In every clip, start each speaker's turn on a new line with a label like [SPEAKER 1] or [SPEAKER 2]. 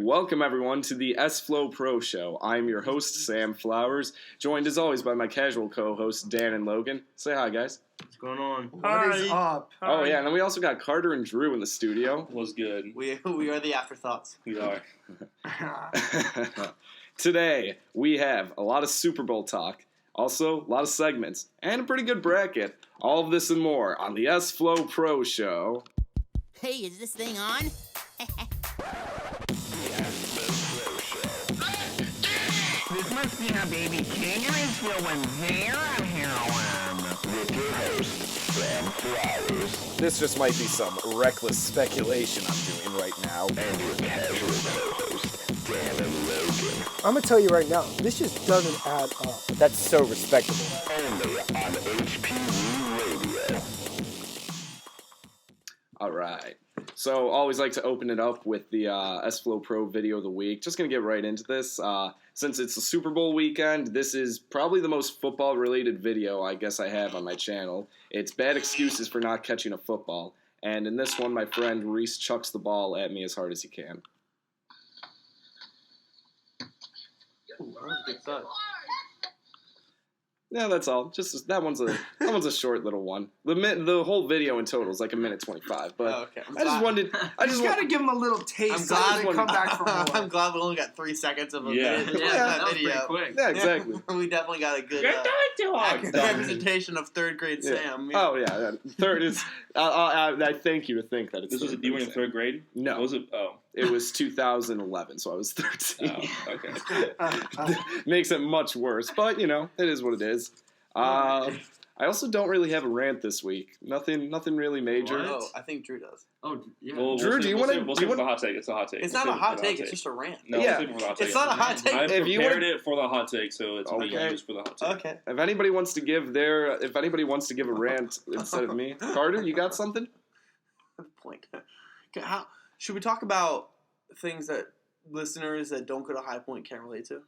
[SPEAKER 1] Welcome, everyone, to the SFLOPRO show. I'm your host, Sam Flowers, joined as always by my casual co-hosts, Dan and Logan. Say hi, guys.
[SPEAKER 2] What's going on?
[SPEAKER 3] What is up?
[SPEAKER 1] Oh, yeah, and then we also got Carter and Drew in the studio.
[SPEAKER 2] What's good?
[SPEAKER 3] We are the afterthoughts.
[SPEAKER 2] We are.
[SPEAKER 1] Today, we have a lot of Super Bowl talk, also a lot of segments, and a pretty good bracket. All of this and more on the SFLOPRO show.
[SPEAKER 4] Hey, is this thing on?
[SPEAKER 5] This must be how baby kangaroos feel when they're on heroin. With your host, Sam Flowers.
[SPEAKER 1] This just might be some reckless speculation I'm doing right now.
[SPEAKER 5] And your casual co-host, Dan and Logan.
[SPEAKER 6] I'm gonna tell you right now, this just doesn't add up.
[SPEAKER 1] That's so respectable.
[SPEAKER 5] Only on HPU Radio.
[SPEAKER 1] All right. So, always like to open it up with the SFLOPRO video of the week. Just going to get right into this. Since it's the Super Bowl weekend, this is probably the most football-related video I guess I have on my channel. It's bad excuses for not catching a football. And in this one, my friend Reese chucks the ball at me as hard as he can.
[SPEAKER 3] Ooh, that was a good thought.
[SPEAKER 1] Yeah, that's all. Just that one's a short little one. The whole video in total is like 1:25. But
[SPEAKER 3] okay.
[SPEAKER 1] I just wanted. I
[SPEAKER 6] just gotta give him a little taste.
[SPEAKER 3] I'm glad
[SPEAKER 6] so come back for more.
[SPEAKER 3] I'm glad we only got 3 seconds of a minute.
[SPEAKER 2] That
[SPEAKER 3] Video.
[SPEAKER 2] was pretty quick.
[SPEAKER 1] Yeah, exactly.
[SPEAKER 3] We definitely got a good representation of third grade Sam.
[SPEAKER 1] Oh yeah, third is. I thank you to think that it's.
[SPEAKER 2] This was you were in third grade?
[SPEAKER 1] No.
[SPEAKER 2] What was it? Oh.
[SPEAKER 1] It was 2011, so I was 13.
[SPEAKER 2] Oh, okay.
[SPEAKER 1] Makes it much worse, but you know, it is what it is. I also don't really have a rant this week. Nothing really major.
[SPEAKER 3] Oh, I think Drew does.
[SPEAKER 2] Oh, yeah.
[SPEAKER 1] Drew, do you want to?
[SPEAKER 2] We'll save it for the hot take. It's a hot take.
[SPEAKER 3] It's not a hot take. It's just a rant.
[SPEAKER 2] No,
[SPEAKER 1] Yeah.
[SPEAKER 2] we'll save it for the hot take.
[SPEAKER 3] It's not a hot take.
[SPEAKER 2] I
[SPEAKER 1] If you
[SPEAKER 2] prepared
[SPEAKER 1] wanna-
[SPEAKER 2] it for the hot take, so it's being
[SPEAKER 1] Okay.
[SPEAKER 2] used for the hot take.
[SPEAKER 3] Okay.
[SPEAKER 1] If anybody wants to give a rant instead of me, Carter, you got something?
[SPEAKER 3] Point. Okay, should we talk about things that listeners that don't go to High Point can't relate to?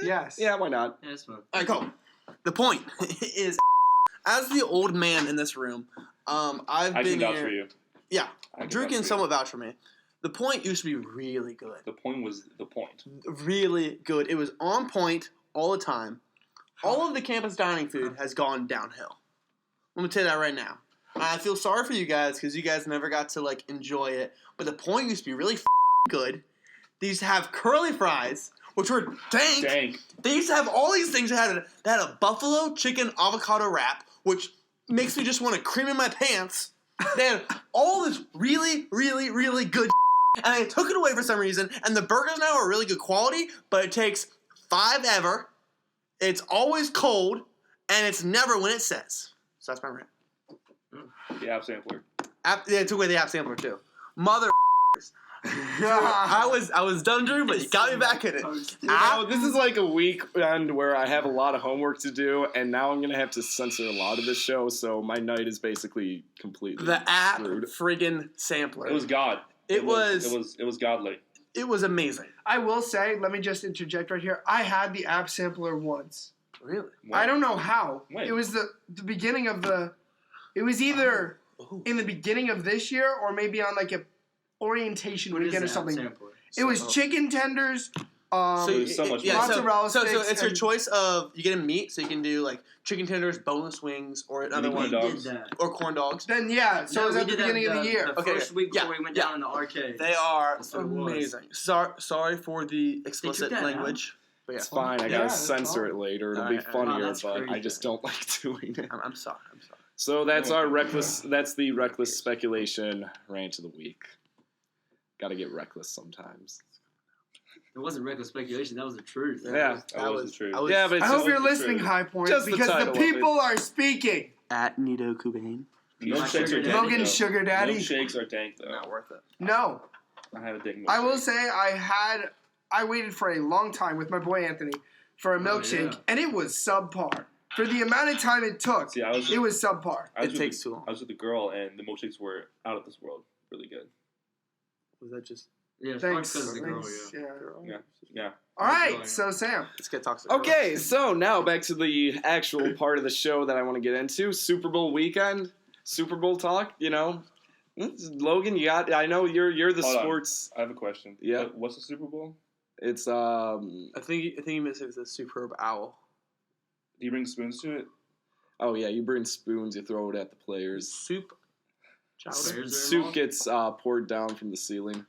[SPEAKER 6] Yes.
[SPEAKER 1] Yeah, why not?
[SPEAKER 2] Yeah, it's fun.
[SPEAKER 3] All right, go. The point is, as the old man in this room, I've
[SPEAKER 2] I
[SPEAKER 3] been
[SPEAKER 2] can vouch
[SPEAKER 3] here.
[SPEAKER 2] for you.
[SPEAKER 3] Yeah,
[SPEAKER 2] I
[SPEAKER 3] Drew
[SPEAKER 2] vouch
[SPEAKER 3] can
[SPEAKER 2] for you.
[SPEAKER 3] somewhat vouch for me. The point used to be really good.
[SPEAKER 2] The point was the point.
[SPEAKER 3] Really good. It was on point all the time. All of the campus dining food has gone downhill. Let me tell you that right now. I feel sorry for you guys because you guys never got to like enjoy it. But the point used to be really good. They used to have curly fries, which were dank.
[SPEAKER 2] Dank.
[SPEAKER 3] They used to have all these things. They had a buffalo chicken avocado wrap, which makes me just want to cream in my pants. They had all this really, really, really good and they took it away for some reason. And the burgers now are really good quality, but it takes 5 ever. It's always cold, and it's never when it says. So that's my rant.
[SPEAKER 2] The app sampler.
[SPEAKER 3] They took away the app sampler too. Mother. I was done, Drew, but you got me back in it.
[SPEAKER 1] This is like a weekend where I have a lot of homework to do, and now I'm gonna have to censor a lot of this show, so my night is basically completely
[SPEAKER 3] The app
[SPEAKER 1] screwed.
[SPEAKER 3] friggin' sampler.
[SPEAKER 2] It was God.
[SPEAKER 3] It was
[SPEAKER 2] godly.
[SPEAKER 3] It was amazing.
[SPEAKER 6] I will say, let me just interject right here. I had the app sampler once.
[SPEAKER 3] Really?
[SPEAKER 6] I don't know how.
[SPEAKER 2] When?
[SPEAKER 6] It was the beginning of the. It was either in the beginning of this year or maybe on like a orientation weekend or something. It was chicken tenders.
[SPEAKER 2] There's so much
[SPEAKER 6] mozzarella
[SPEAKER 3] so
[SPEAKER 6] sticks
[SPEAKER 3] it's your
[SPEAKER 6] and-
[SPEAKER 3] choice of you get a meat, so you can do like chicken tenders, boneless wings, or another
[SPEAKER 2] corn
[SPEAKER 3] one,
[SPEAKER 2] dogs.
[SPEAKER 3] or corn dogs.
[SPEAKER 6] Then yeah, so it was at the beginning of the year.
[SPEAKER 3] Okay,
[SPEAKER 7] First week
[SPEAKER 3] yeah,
[SPEAKER 7] before we went
[SPEAKER 3] yeah.
[SPEAKER 7] down in the arcade.
[SPEAKER 3] They are
[SPEAKER 7] That's what it was.
[SPEAKER 3] amazing. Sorry for the explicit
[SPEAKER 7] that
[SPEAKER 3] language. But yeah.
[SPEAKER 1] It's fine. I
[SPEAKER 6] Yeah,
[SPEAKER 1] gotta
[SPEAKER 6] that's
[SPEAKER 1] censor
[SPEAKER 6] fine.
[SPEAKER 1] it later. It'll
[SPEAKER 3] Alright,
[SPEAKER 1] be funnier,
[SPEAKER 7] that's
[SPEAKER 1] but
[SPEAKER 7] crazy.
[SPEAKER 1] I just don't like doing it.
[SPEAKER 3] I'm sorry.
[SPEAKER 1] So that's our reckless. That's the reckless speculation rant of the week. Got to get reckless sometimes.
[SPEAKER 7] It wasn't reckless speculation. That was the truth.
[SPEAKER 1] Yeah.
[SPEAKER 2] That was the truth.
[SPEAKER 1] Yeah, but it's
[SPEAKER 6] I
[SPEAKER 1] just
[SPEAKER 6] hope you're
[SPEAKER 2] the
[SPEAKER 6] listening,
[SPEAKER 2] truth.
[SPEAKER 6] High Point,
[SPEAKER 1] Just the
[SPEAKER 6] because the
[SPEAKER 1] title of it.
[SPEAKER 6] people are speaking.
[SPEAKER 3] At Nito Kubain.
[SPEAKER 2] Milkshakes are dank.
[SPEAKER 6] Logan
[SPEAKER 2] though.
[SPEAKER 6] Sugar Daddy.
[SPEAKER 2] Milkshakes are dank though.
[SPEAKER 3] Not worth it.
[SPEAKER 6] No,
[SPEAKER 2] I had a dank milkshake.
[SPEAKER 6] I will say I waited for a long time with my boy Anthony for a milkshake,
[SPEAKER 7] yeah.
[SPEAKER 6] and it was subpar. For the amount of time it took,
[SPEAKER 2] See, I was
[SPEAKER 6] it was subpar.
[SPEAKER 3] It takes too long.
[SPEAKER 2] I was with the girl, and the milkshakes were out of this world. Really good.
[SPEAKER 3] Was that just
[SPEAKER 7] Yeah, it's probably
[SPEAKER 6] Thanks.
[SPEAKER 7] because of the girl,
[SPEAKER 6] Thanks.
[SPEAKER 7] yeah.
[SPEAKER 6] Yeah.
[SPEAKER 2] Yeah.
[SPEAKER 6] All right, so Sam.
[SPEAKER 3] let's get toxic?
[SPEAKER 1] Okay, so now back to the actual part of the show that I want to get into. Super Bowl weekend, Super Bowl talk, you know. Logan, I know you're the
[SPEAKER 2] Hold on.
[SPEAKER 1] sports.
[SPEAKER 2] I have a question.
[SPEAKER 1] Yeah.
[SPEAKER 2] What's the Super Bowl?
[SPEAKER 1] It's
[SPEAKER 3] I think he missed it with a superb owl.
[SPEAKER 2] Do you bring spoons to it?
[SPEAKER 1] Oh yeah, you bring spoons, you throw it at the players.
[SPEAKER 3] Soup.
[SPEAKER 1] Soup gets poured down from the ceiling.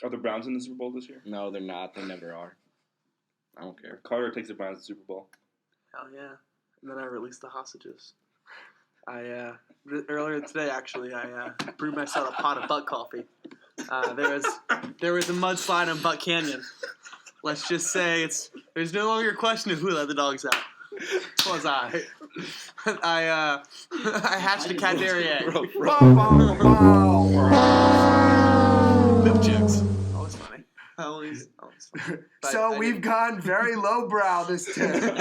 [SPEAKER 2] Are the Browns in the Super Bowl this year?
[SPEAKER 1] No, they're not. They never are. I don't care.
[SPEAKER 2] Carter takes the Browns to the Super Bowl.
[SPEAKER 3] Hell yeah. And then I released the hostages. Earlier today, actually, I brewed myself a pot of butt coffee. There was a mudslide on Butt Canyon. Let's just say there's no longer a question of who let the dogs out. It was I. I hatched a Cadbury egg. Poop jokes. Always funny. Always funny.
[SPEAKER 6] So we've gone very lowbrow today.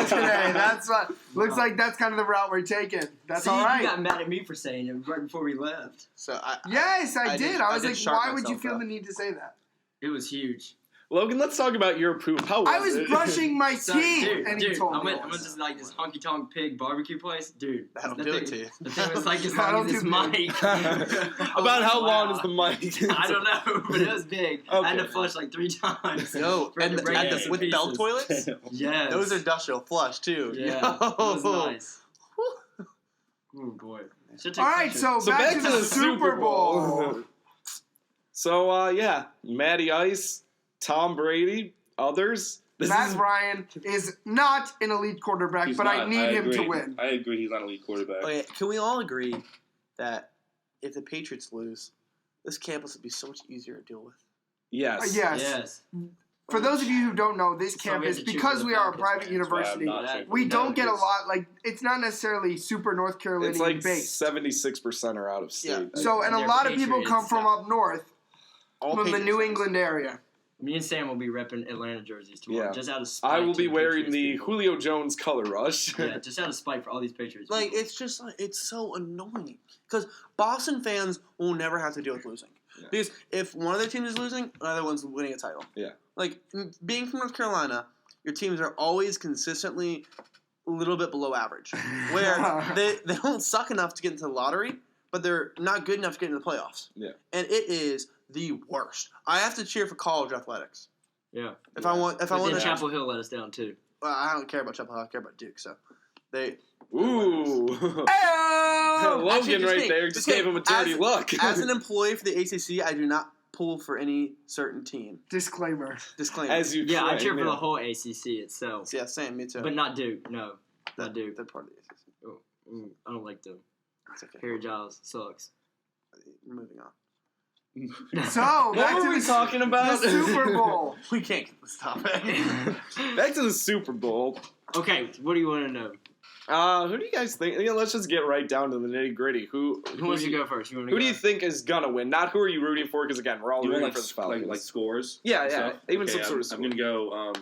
[SPEAKER 6] That's what looks like. That's kind of the route we're taking. That's
[SPEAKER 7] See,
[SPEAKER 6] all right.
[SPEAKER 7] you got mad at me for saying it right before we left.
[SPEAKER 3] So
[SPEAKER 6] Yes, I did. I was like,
[SPEAKER 3] sharp
[SPEAKER 6] why would you
[SPEAKER 3] myself
[SPEAKER 6] feel
[SPEAKER 3] up.
[SPEAKER 6] the need to say that?
[SPEAKER 7] It was huge.
[SPEAKER 1] Logan, let's talk about your poop. How was
[SPEAKER 6] I was
[SPEAKER 1] it?
[SPEAKER 6] brushing my
[SPEAKER 7] So,
[SPEAKER 6] teeth, and he
[SPEAKER 7] dude,
[SPEAKER 6] told
[SPEAKER 7] I
[SPEAKER 6] me.
[SPEAKER 7] went to like this honky tonk pig barbecue place, dude.
[SPEAKER 3] That'll
[SPEAKER 7] the
[SPEAKER 3] do
[SPEAKER 7] thing,
[SPEAKER 3] it to you.
[SPEAKER 7] The thing was like as
[SPEAKER 6] That'll
[SPEAKER 7] long as this
[SPEAKER 6] do
[SPEAKER 7] mic.
[SPEAKER 1] About how long
[SPEAKER 7] Wow.
[SPEAKER 1] is the mic?
[SPEAKER 7] I don't know, but it was big. I had to
[SPEAKER 1] Okay.
[SPEAKER 7] flush like 3 times.
[SPEAKER 3] Yo,
[SPEAKER 7] For it
[SPEAKER 3] and
[SPEAKER 7] to break into
[SPEAKER 3] with belt
[SPEAKER 7] pieces.
[SPEAKER 3] toilets?
[SPEAKER 7] Yes.
[SPEAKER 3] Those are industrial flush, too.
[SPEAKER 7] Yeah,
[SPEAKER 3] Yo.
[SPEAKER 7] it was nice. Oh boy.
[SPEAKER 6] All right, so back to the Super Bowl.
[SPEAKER 1] So, yeah, Matty Ice, Tom Brady, others.
[SPEAKER 6] Matt Ryan is not an elite quarterback,
[SPEAKER 2] He's
[SPEAKER 6] but I
[SPEAKER 2] not.
[SPEAKER 6] need him
[SPEAKER 2] agree.
[SPEAKER 6] to win.
[SPEAKER 2] I agree he's not an elite quarterback.
[SPEAKER 3] Okay, can we all agree that if the Patriots lose, this campus would be so much easier to deal with?
[SPEAKER 1] Yes.
[SPEAKER 6] Yes.
[SPEAKER 7] Yes.
[SPEAKER 6] For those of you who don't know, this
[SPEAKER 7] So we have
[SPEAKER 6] campus,
[SPEAKER 7] to choose
[SPEAKER 6] because
[SPEAKER 7] the
[SPEAKER 6] we are a
[SPEAKER 7] Falcons,
[SPEAKER 6] private
[SPEAKER 7] man.
[SPEAKER 6] university,
[SPEAKER 2] That's why I'm not saying
[SPEAKER 6] we
[SPEAKER 2] for
[SPEAKER 6] don't get a
[SPEAKER 2] Falcons.
[SPEAKER 6] lot. Like, it's not necessarily super North Carolinian
[SPEAKER 1] It's like
[SPEAKER 6] based.
[SPEAKER 1] 76% are out of state.
[SPEAKER 3] Yeah.
[SPEAKER 6] So, and a
[SPEAKER 7] they're
[SPEAKER 6] lot of people come
[SPEAKER 7] Patriots,
[SPEAKER 6] from
[SPEAKER 7] yeah.
[SPEAKER 6] up north,
[SPEAKER 3] All
[SPEAKER 6] from the
[SPEAKER 3] Patriots
[SPEAKER 6] New
[SPEAKER 3] fans.
[SPEAKER 6] England area.
[SPEAKER 7] Me and Sam will be repping Atlanta jerseys tomorrow,
[SPEAKER 1] Yeah.
[SPEAKER 7] just out of spite.
[SPEAKER 1] I will
[SPEAKER 7] to
[SPEAKER 1] be wearing
[SPEAKER 7] Patriots
[SPEAKER 1] the
[SPEAKER 7] people.
[SPEAKER 1] Julio Jones color rush.
[SPEAKER 7] Yeah, just out of spite for all these Patriots.
[SPEAKER 3] Like,
[SPEAKER 7] people.
[SPEAKER 3] it's just, like, it's so annoying. Because Boston fans will never have to deal with losing.
[SPEAKER 1] Yeah.
[SPEAKER 3] Because if one of their teams is losing, another one's winning a title.
[SPEAKER 1] Yeah.
[SPEAKER 3] Like, being from North Carolina, your teams are always consistently a little bit below average. Where they don't suck enough to get into the lottery, but they're not good enough to get into the playoffs.
[SPEAKER 1] Yeah.
[SPEAKER 3] And it is the worst. I have to cheer for college athletics.
[SPEAKER 7] yeah.
[SPEAKER 3] If I want
[SPEAKER 7] But
[SPEAKER 3] to,
[SPEAKER 7] then Chapel Hill let us down too.
[SPEAKER 3] I don't care about Chapel Hill. I care about Duke. So they.
[SPEAKER 1] Ooh.
[SPEAKER 6] Hey-o!
[SPEAKER 1] Logan
[SPEAKER 3] Actually, just
[SPEAKER 1] right
[SPEAKER 3] kidding.
[SPEAKER 1] there
[SPEAKER 3] Just
[SPEAKER 1] just gave
[SPEAKER 3] kidding.
[SPEAKER 1] him a dirty
[SPEAKER 3] As-
[SPEAKER 1] look.
[SPEAKER 3] As an employee for the ACC, I do not pull for any certain team.
[SPEAKER 6] Disclaimer.
[SPEAKER 3] Disclaimer.
[SPEAKER 1] As you
[SPEAKER 7] Yeah, I
[SPEAKER 1] train,
[SPEAKER 7] cheer for
[SPEAKER 1] yeah.
[SPEAKER 7] the whole ACC itself,
[SPEAKER 3] Yeah, same. Me too.
[SPEAKER 7] but not Duke. No, not Duke.
[SPEAKER 3] They're part of the ACC.
[SPEAKER 7] I don't like them.
[SPEAKER 3] It's okay.
[SPEAKER 7] Harry Giles sucks.
[SPEAKER 3] Moving on.
[SPEAKER 6] So,
[SPEAKER 1] What
[SPEAKER 6] back
[SPEAKER 1] were
[SPEAKER 6] to
[SPEAKER 1] we
[SPEAKER 6] the,
[SPEAKER 1] talking about?
[SPEAKER 6] the Super Bowl.
[SPEAKER 3] We can't get this topic.
[SPEAKER 1] Back to the Super Bowl.
[SPEAKER 7] Okay, what do you want to know?
[SPEAKER 1] Who do you guys think? Yeah, let's just get right down to the nitty gritty. Who
[SPEAKER 7] Who wants
[SPEAKER 1] do
[SPEAKER 7] to
[SPEAKER 1] you-
[SPEAKER 7] go first? You want to
[SPEAKER 1] Who
[SPEAKER 7] go?
[SPEAKER 1] do you think is gonna win? Not who are you rooting for? Because again, we're all
[SPEAKER 2] Do you
[SPEAKER 1] rooting
[SPEAKER 2] want
[SPEAKER 1] for the Falcons.
[SPEAKER 2] like scores?
[SPEAKER 1] Yeah,
[SPEAKER 2] and
[SPEAKER 1] yeah.
[SPEAKER 2] stuff?
[SPEAKER 1] Even
[SPEAKER 2] Okay,
[SPEAKER 1] some sort of
[SPEAKER 2] I'm gonna go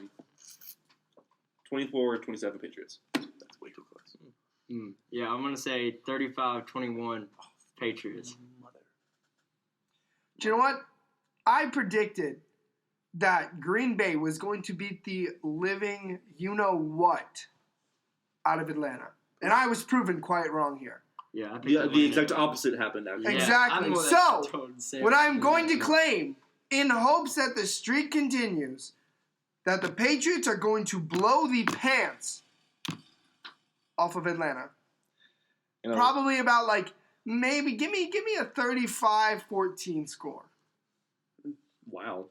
[SPEAKER 2] 24-27 Patriots.
[SPEAKER 3] That's way too close.
[SPEAKER 7] Yeah, I'm gonna say 35-21 Patriots.
[SPEAKER 6] Do you know what? I predicted that Green Bay was going to beat the living you-know-what out of Atlanta. And I was proven quite wrong here.
[SPEAKER 7] Yeah, I picked
[SPEAKER 2] The
[SPEAKER 7] Atlanta.
[SPEAKER 2] exact opposite happened. Actually.
[SPEAKER 7] Yeah,
[SPEAKER 6] Exactly.
[SPEAKER 7] I'm the one
[SPEAKER 6] So,
[SPEAKER 7] that told Sam.
[SPEAKER 6] What I'm going to claim, in hopes that the streak continues, that the Patriots are going to blow the pants off of Atlanta.
[SPEAKER 1] You know,
[SPEAKER 6] Probably about maybe give me a 35-14 score.
[SPEAKER 2] Wow.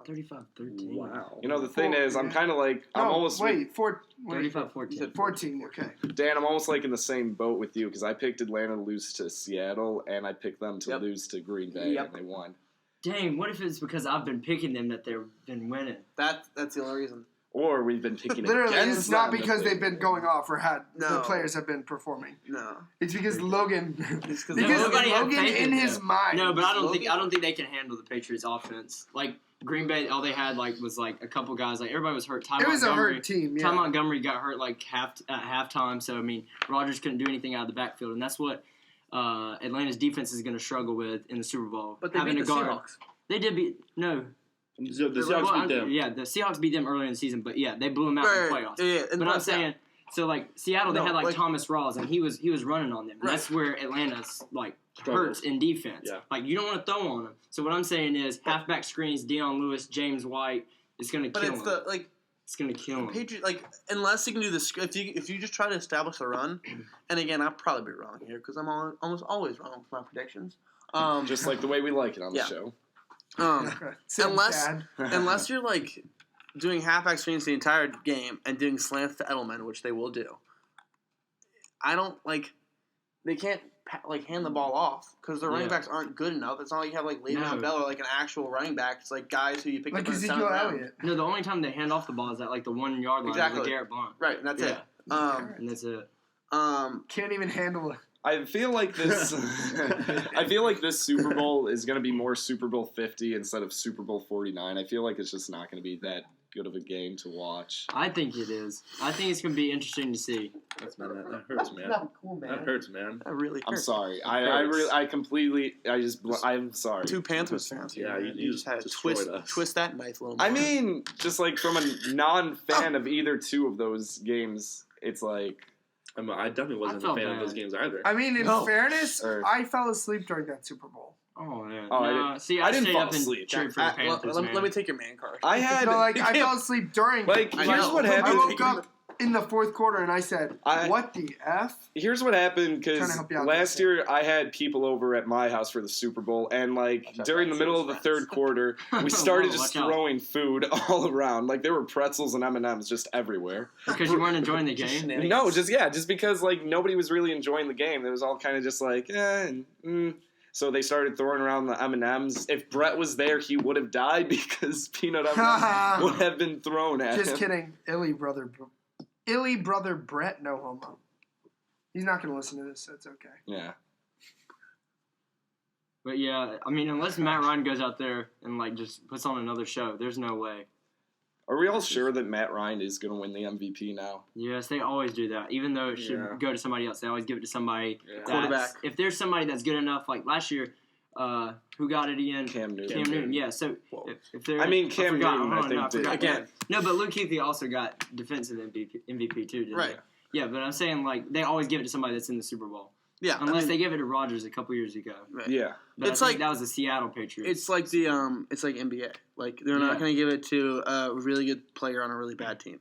[SPEAKER 7] 35-13.
[SPEAKER 2] Wow.
[SPEAKER 1] you know, the thing is, I'm kind of like I'm
[SPEAKER 6] No,
[SPEAKER 1] almost
[SPEAKER 7] 35-14.
[SPEAKER 6] 14. Okay.
[SPEAKER 1] Dan. I'm almost like in the same boat with you because I picked Atlanta to lose to Seattle and I picked them to
[SPEAKER 3] Yep.
[SPEAKER 1] lose to Green Bay
[SPEAKER 3] Yep.
[SPEAKER 1] and they won.
[SPEAKER 7] Dang, what if it's because I've been picking them that they've been winning?
[SPEAKER 3] That's the only reason.
[SPEAKER 1] Or we've been picking
[SPEAKER 6] Literally,
[SPEAKER 1] against
[SPEAKER 6] it's not
[SPEAKER 1] them
[SPEAKER 6] because
[SPEAKER 1] if they
[SPEAKER 6] they've been going off or had the
[SPEAKER 3] No.
[SPEAKER 6] players have been performing.
[SPEAKER 3] No.
[SPEAKER 6] It's because Logan.
[SPEAKER 3] It's
[SPEAKER 6] because
[SPEAKER 7] nobody had
[SPEAKER 6] Logan
[SPEAKER 7] faith
[SPEAKER 6] in
[SPEAKER 7] in
[SPEAKER 6] his
[SPEAKER 7] them.
[SPEAKER 6] mind.
[SPEAKER 7] No, but I don't
[SPEAKER 3] Logan-
[SPEAKER 7] think they can handle the Patriots offense. Like Green Bay, all they had was a couple guys. Like everybody was hurt.
[SPEAKER 6] It was a hurt team. Yeah.
[SPEAKER 7] Ty Montgomery got hurt at halftime. So I mean, Rodgers couldn't do anything out of the backfield, and that's what Atlanta's defense is going to struggle with in the Super Bowl.
[SPEAKER 3] But they
[SPEAKER 7] having
[SPEAKER 3] beat
[SPEAKER 7] a
[SPEAKER 3] the
[SPEAKER 7] guard.
[SPEAKER 3] Seahawks.
[SPEAKER 7] They did beat
[SPEAKER 2] The Seahawks beat them.
[SPEAKER 7] Yeah, the Seahawks beat them earlier in the season, but yeah, they blew them out in the playoffs.
[SPEAKER 3] Yeah, and
[SPEAKER 7] But I'm
[SPEAKER 3] plus,
[SPEAKER 7] saying So like Seattle, they
[SPEAKER 3] No,
[SPEAKER 7] had like
[SPEAKER 3] like-
[SPEAKER 7] Thomas Rawls, and he was running on them. And
[SPEAKER 3] Right.
[SPEAKER 7] That's where Atlanta's like
[SPEAKER 2] Struggles.
[SPEAKER 7] hurts in defense.
[SPEAKER 2] Yeah.
[SPEAKER 7] Like you don't want to throw on them. So what I'm saying is halfback screens, Deion Lewis, James White. It's gonna
[SPEAKER 3] But
[SPEAKER 7] kill
[SPEAKER 3] it's
[SPEAKER 7] him. It's gonna kill him.
[SPEAKER 3] Patriot, unless you can do this, if you just try to establish the run, and again, I'll probably be wrong here because I'm almost always wrong with my predictions.
[SPEAKER 1] Just like the way we like it on
[SPEAKER 3] Yeah.
[SPEAKER 1] the show.
[SPEAKER 6] Sounds
[SPEAKER 3] unless
[SPEAKER 6] bad.
[SPEAKER 3] unless you're like doing halfback screens the entire game and doing slants to Edelman, which they will do. I don't like. They can't hand the ball off because their running
[SPEAKER 7] Yeah.
[SPEAKER 3] backs aren't good enough. It's not like you have like Le'Veon
[SPEAKER 7] No.
[SPEAKER 3] Bell or like an actual running back. It's like guys who you pick
[SPEAKER 6] Like
[SPEAKER 3] up in the
[SPEAKER 6] Ezekiel
[SPEAKER 3] seventh round.
[SPEAKER 6] Elliott.
[SPEAKER 7] No, the only time they hand off the ball is at like the 1 yard line
[SPEAKER 3] Exactly.
[SPEAKER 7] with Garrett Blunt.
[SPEAKER 3] Right, and that's
[SPEAKER 7] Yeah.
[SPEAKER 3] it.
[SPEAKER 7] And that's it.
[SPEAKER 6] Can't even handle it.
[SPEAKER 1] I feel like this. I feel like this Super Bowl is going to be more Super Bowl 50 instead of Super Bowl 49. I feel like it's just not going to be that good of a game to watch.
[SPEAKER 7] I think it is. I think it's gonna be interesting to see.
[SPEAKER 2] That hurts, man.
[SPEAKER 3] Not cool, man.
[SPEAKER 2] That hurts, man.
[SPEAKER 3] That really hurts.
[SPEAKER 1] I'm sorry.
[SPEAKER 2] hurts.
[SPEAKER 1] I'm sorry.
[SPEAKER 3] Two Panthers fans.
[SPEAKER 2] Yeah,
[SPEAKER 3] man.
[SPEAKER 2] you
[SPEAKER 3] just had to
[SPEAKER 2] destroyed us.
[SPEAKER 3] twist that knife a little more.
[SPEAKER 1] I mean, just like from a non-fan of either two of those games, it's like
[SPEAKER 2] I definitely wasn't a
[SPEAKER 7] felt
[SPEAKER 2] fan of
[SPEAKER 7] bad.
[SPEAKER 2] those games either.
[SPEAKER 6] I mean, in
[SPEAKER 3] No.
[SPEAKER 6] fairness,
[SPEAKER 1] Or-
[SPEAKER 6] I fell asleep during that Super Bowl.
[SPEAKER 7] Oh yeah.
[SPEAKER 1] Oh, I
[SPEAKER 7] no,
[SPEAKER 1] didn't-
[SPEAKER 7] see,
[SPEAKER 1] I
[SPEAKER 7] I
[SPEAKER 1] didn't
[SPEAKER 7] stayed
[SPEAKER 1] fall
[SPEAKER 7] up and
[SPEAKER 1] asleep.
[SPEAKER 7] cheered for the Panthers, man.
[SPEAKER 3] let me take your man card.
[SPEAKER 1] I had
[SPEAKER 6] No, like
[SPEAKER 3] You
[SPEAKER 6] I
[SPEAKER 3] can't-
[SPEAKER 6] fell asleep during.
[SPEAKER 1] like
[SPEAKER 3] I
[SPEAKER 1] here's
[SPEAKER 3] know.
[SPEAKER 1] what
[SPEAKER 6] I
[SPEAKER 1] happened.
[SPEAKER 6] woke up in the fourth quarter and I said,
[SPEAKER 1] I-
[SPEAKER 6] "What the f?"
[SPEAKER 1] Here's what happened
[SPEAKER 6] Trying to
[SPEAKER 1] because
[SPEAKER 6] help you out
[SPEAKER 1] last
[SPEAKER 6] there.
[SPEAKER 1] year I had people over at my house for the Super Bowl, and like
[SPEAKER 3] Watch out,
[SPEAKER 1] during the
[SPEAKER 3] that's
[SPEAKER 1] middle
[SPEAKER 3] his
[SPEAKER 1] of the
[SPEAKER 3] friends.
[SPEAKER 1] third quarter, we started
[SPEAKER 7] Whoa,
[SPEAKER 1] just
[SPEAKER 7] watch out.
[SPEAKER 1] throwing food all around. Like there were pretzels and M&Ms just everywhere.
[SPEAKER 7] Because you weren't enjoying the
[SPEAKER 3] Just
[SPEAKER 7] game.
[SPEAKER 3] shenanigans.
[SPEAKER 1] No, just because like nobody was really enjoying the game. It was all kind of just like, So they started throwing around the M&Ms. If Brett was there, he would have died because peanut M&Ms would have been thrown at
[SPEAKER 6] Just
[SPEAKER 1] him.
[SPEAKER 6] kidding. Illy brother Brett, no homo. He's not going to listen to this, so it's okay.
[SPEAKER 1] Yeah.
[SPEAKER 7] But yeah, I mean, unless Matt Ryan goes out there and like just puts on another show, there's no way.
[SPEAKER 1] Are we all sure that Matt Ryan is going to win the MVP now?
[SPEAKER 7] Yes, they always do that. Even though it should
[SPEAKER 2] Yeah.
[SPEAKER 7] go to somebody else, they always give it to somebody.
[SPEAKER 2] Yeah.
[SPEAKER 7] that's-
[SPEAKER 3] Quarterback.
[SPEAKER 7] If there's somebody that's good enough, like last year, who got it again?
[SPEAKER 1] Cam Newton.
[SPEAKER 7] Cam Newton. Yeah. So
[SPEAKER 3] Whoa.
[SPEAKER 7] if there,
[SPEAKER 1] I mean, Cam
[SPEAKER 7] forgot,
[SPEAKER 1] Newton, I
[SPEAKER 7] hold on,
[SPEAKER 1] think,
[SPEAKER 7] no, I
[SPEAKER 1] did.
[SPEAKER 7] forgot.
[SPEAKER 3] Again.
[SPEAKER 7] No, but Luke Kuechly also got defensive MVP too, didn't
[SPEAKER 3] Right.
[SPEAKER 7] he? Yeah, but I'm saying like they always give it to somebody that's in the Super Bowl,
[SPEAKER 3] Yeah,
[SPEAKER 7] unless they give it to Rodgers a couple years ago.
[SPEAKER 3] Right.
[SPEAKER 1] Yeah.
[SPEAKER 7] But
[SPEAKER 3] It's
[SPEAKER 7] I think
[SPEAKER 3] like-
[SPEAKER 7] that was the Seattle Patriots.
[SPEAKER 3] It's like it's like NBA. Like they're not
[SPEAKER 7] Yeah.
[SPEAKER 3] going to give it to a really good player on a really bad team.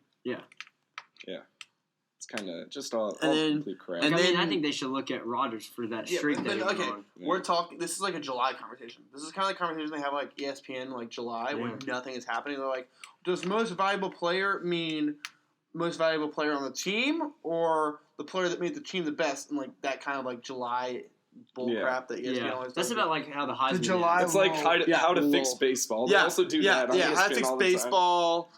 [SPEAKER 1] It's kind of just all
[SPEAKER 3] then-
[SPEAKER 1] complete crap.
[SPEAKER 3] and
[SPEAKER 7] I mean,
[SPEAKER 3] then-
[SPEAKER 7] I think they should look at Rodgers for that streak that he was on.
[SPEAKER 3] we're talking. This is like a July conversation. This is kind of like conversation they have like ESPN like July when nothing is happening. They're like, does most valuable player mean most valuable player on the team or the player that made the team the best? And like that kind of like July bull
[SPEAKER 1] Yeah.
[SPEAKER 3] crap that ESPN
[SPEAKER 7] Yeah,
[SPEAKER 3] always
[SPEAKER 7] that's
[SPEAKER 3] does.
[SPEAKER 7] about like how the Heisman.
[SPEAKER 6] The July-
[SPEAKER 1] It's like
[SPEAKER 6] Whoa.
[SPEAKER 1] how to
[SPEAKER 3] Yeah,
[SPEAKER 1] fix
[SPEAKER 3] whoa.
[SPEAKER 1] baseball. They also do that on
[SPEAKER 3] how to
[SPEAKER 1] ESPN
[SPEAKER 3] fix
[SPEAKER 1] all the time.
[SPEAKER 3] baseball.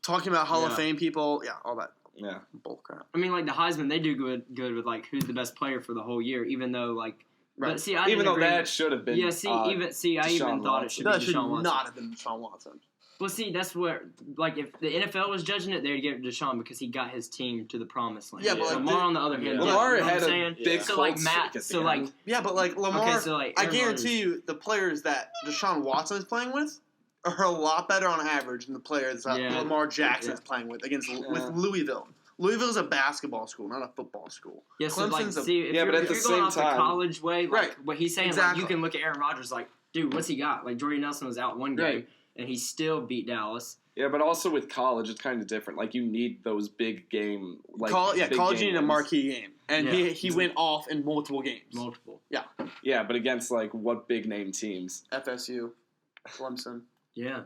[SPEAKER 3] Talking about Hall of
[SPEAKER 7] Yeah.
[SPEAKER 3] Fame people. Yeah, all that
[SPEAKER 1] Yeah.
[SPEAKER 3] bull crap.
[SPEAKER 7] I mean, like the Heisman, they do good with like who's the best player for the whole year, even though like.
[SPEAKER 3] Right.
[SPEAKER 7] But see, I
[SPEAKER 1] Even
[SPEAKER 7] didn't
[SPEAKER 1] though
[SPEAKER 7] agree
[SPEAKER 1] that
[SPEAKER 7] with-
[SPEAKER 1] should have been.
[SPEAKER 7] Yeah, see, I
[SPEAKER 1] Deshaun
[SPEAKER 7] even thought it
[SPEAKER 1] Watson.
[SPEAKER 7] should
[SPEAKER 3] That
[SPEAKER 7] be
[SPEAKER 3] should
[SPEAKER 7] Deshaun Watson.
[SPEAKER 3] not have been Deshaun Watson.
[SPEAKER 7] Well, see, that's where like if the NFL was judging it, they'd give it to Deshaun because he got his team to the promised land.
[SPEAKER 3] Yeah, but, like,
[SPEAKER 7] Lamar on the other hand,
[SPEAKER 2] Yeah.
[SPEAKER 7] yeah,
[SPEAKER 1] Lamar
[SPEAKER 7] you know what
[SPEAKER 1] had
[SPEAKER 7] I'm
[SPEAKER 1] a
[SPEAKER 7] saying?
[SPEAKER 1] big
[SPEAKER 7] So like
[SPEAKER 1] cold
[SPEAKER 7] Matt,
[SPEAKER 1] streak at
[SPEAKER 7] so
[SPEAKER 1] the
[SPEAKER 7] like
[SPEAKER 1] end.
[SPEAKER 3] Yeah, but like Lamar,
[SPEAKER 7] okay, so like
[SPEAKER 3] I
[SPEAKER 7] Aaron
[SPEAKER 3] guarantee
[SPEAKER 7] Rodgers-
[SPEAKER 3] you the players that Deshaun Watson is playing with are a lot better on average than the players that
[SPEAKER 7] Yeah.
[SPEAKER 3] Lamar Jackson is
[SPEAKER 7] Yeah.
[SPEAKER 3] playing with with
[SPEAKER 1] Yeah.
[SPEAKER 3] Louisville. Louisville's a basketball school, not a football school.
[SPEAKER 7] Yeah, so like,
[SPEAKER 3] Clemson's a-
[SPEAKER 7] see, if
[SPEAKER 1] Yeah,
[SPEAKER 7] you're,
[SPEAKER 1] but at
[SPEAKER 7] if
[SPEAKER 1] the
[SPEAKER 7] you're going
[SPEAKER 1] same
[SPEAKER 7] off the
[SPEAKER 1] time-
[SPEAKER 7] college way, like,
[SPEAKER 3] Right.
[SPEAKER 7] what he's saying,
[SPEAKER 3] Exactly.
[SPEAKER 7] like, you can look at Aaron Rodgers, like, dude, what's he got? Like, Jordy Nelson was out one game,
[SPEAKER 3] Right.
[SPEAKER 7] and he still beat Dallas.
[SPEAKER 1] Yeah, but also with college, it's kind of different. Like you need those big game. Like big
[SPEAKER 3] college
[SPEAKER 1] game
[SPEAKER 3] needed a
[SPEAKER 1] wins.
[SPEAKER 3] marquee game, and
[SPEAKER 7] Yeah.
[SPEAKER 3] he went off in multiple games.
[SPEAKER 7] Multiple.
[SPEAKER 1] Yeah, but against like what big name teams?
[SPEAKER 3] FSU, Clemson.
[SPEAKER 7] Yeah.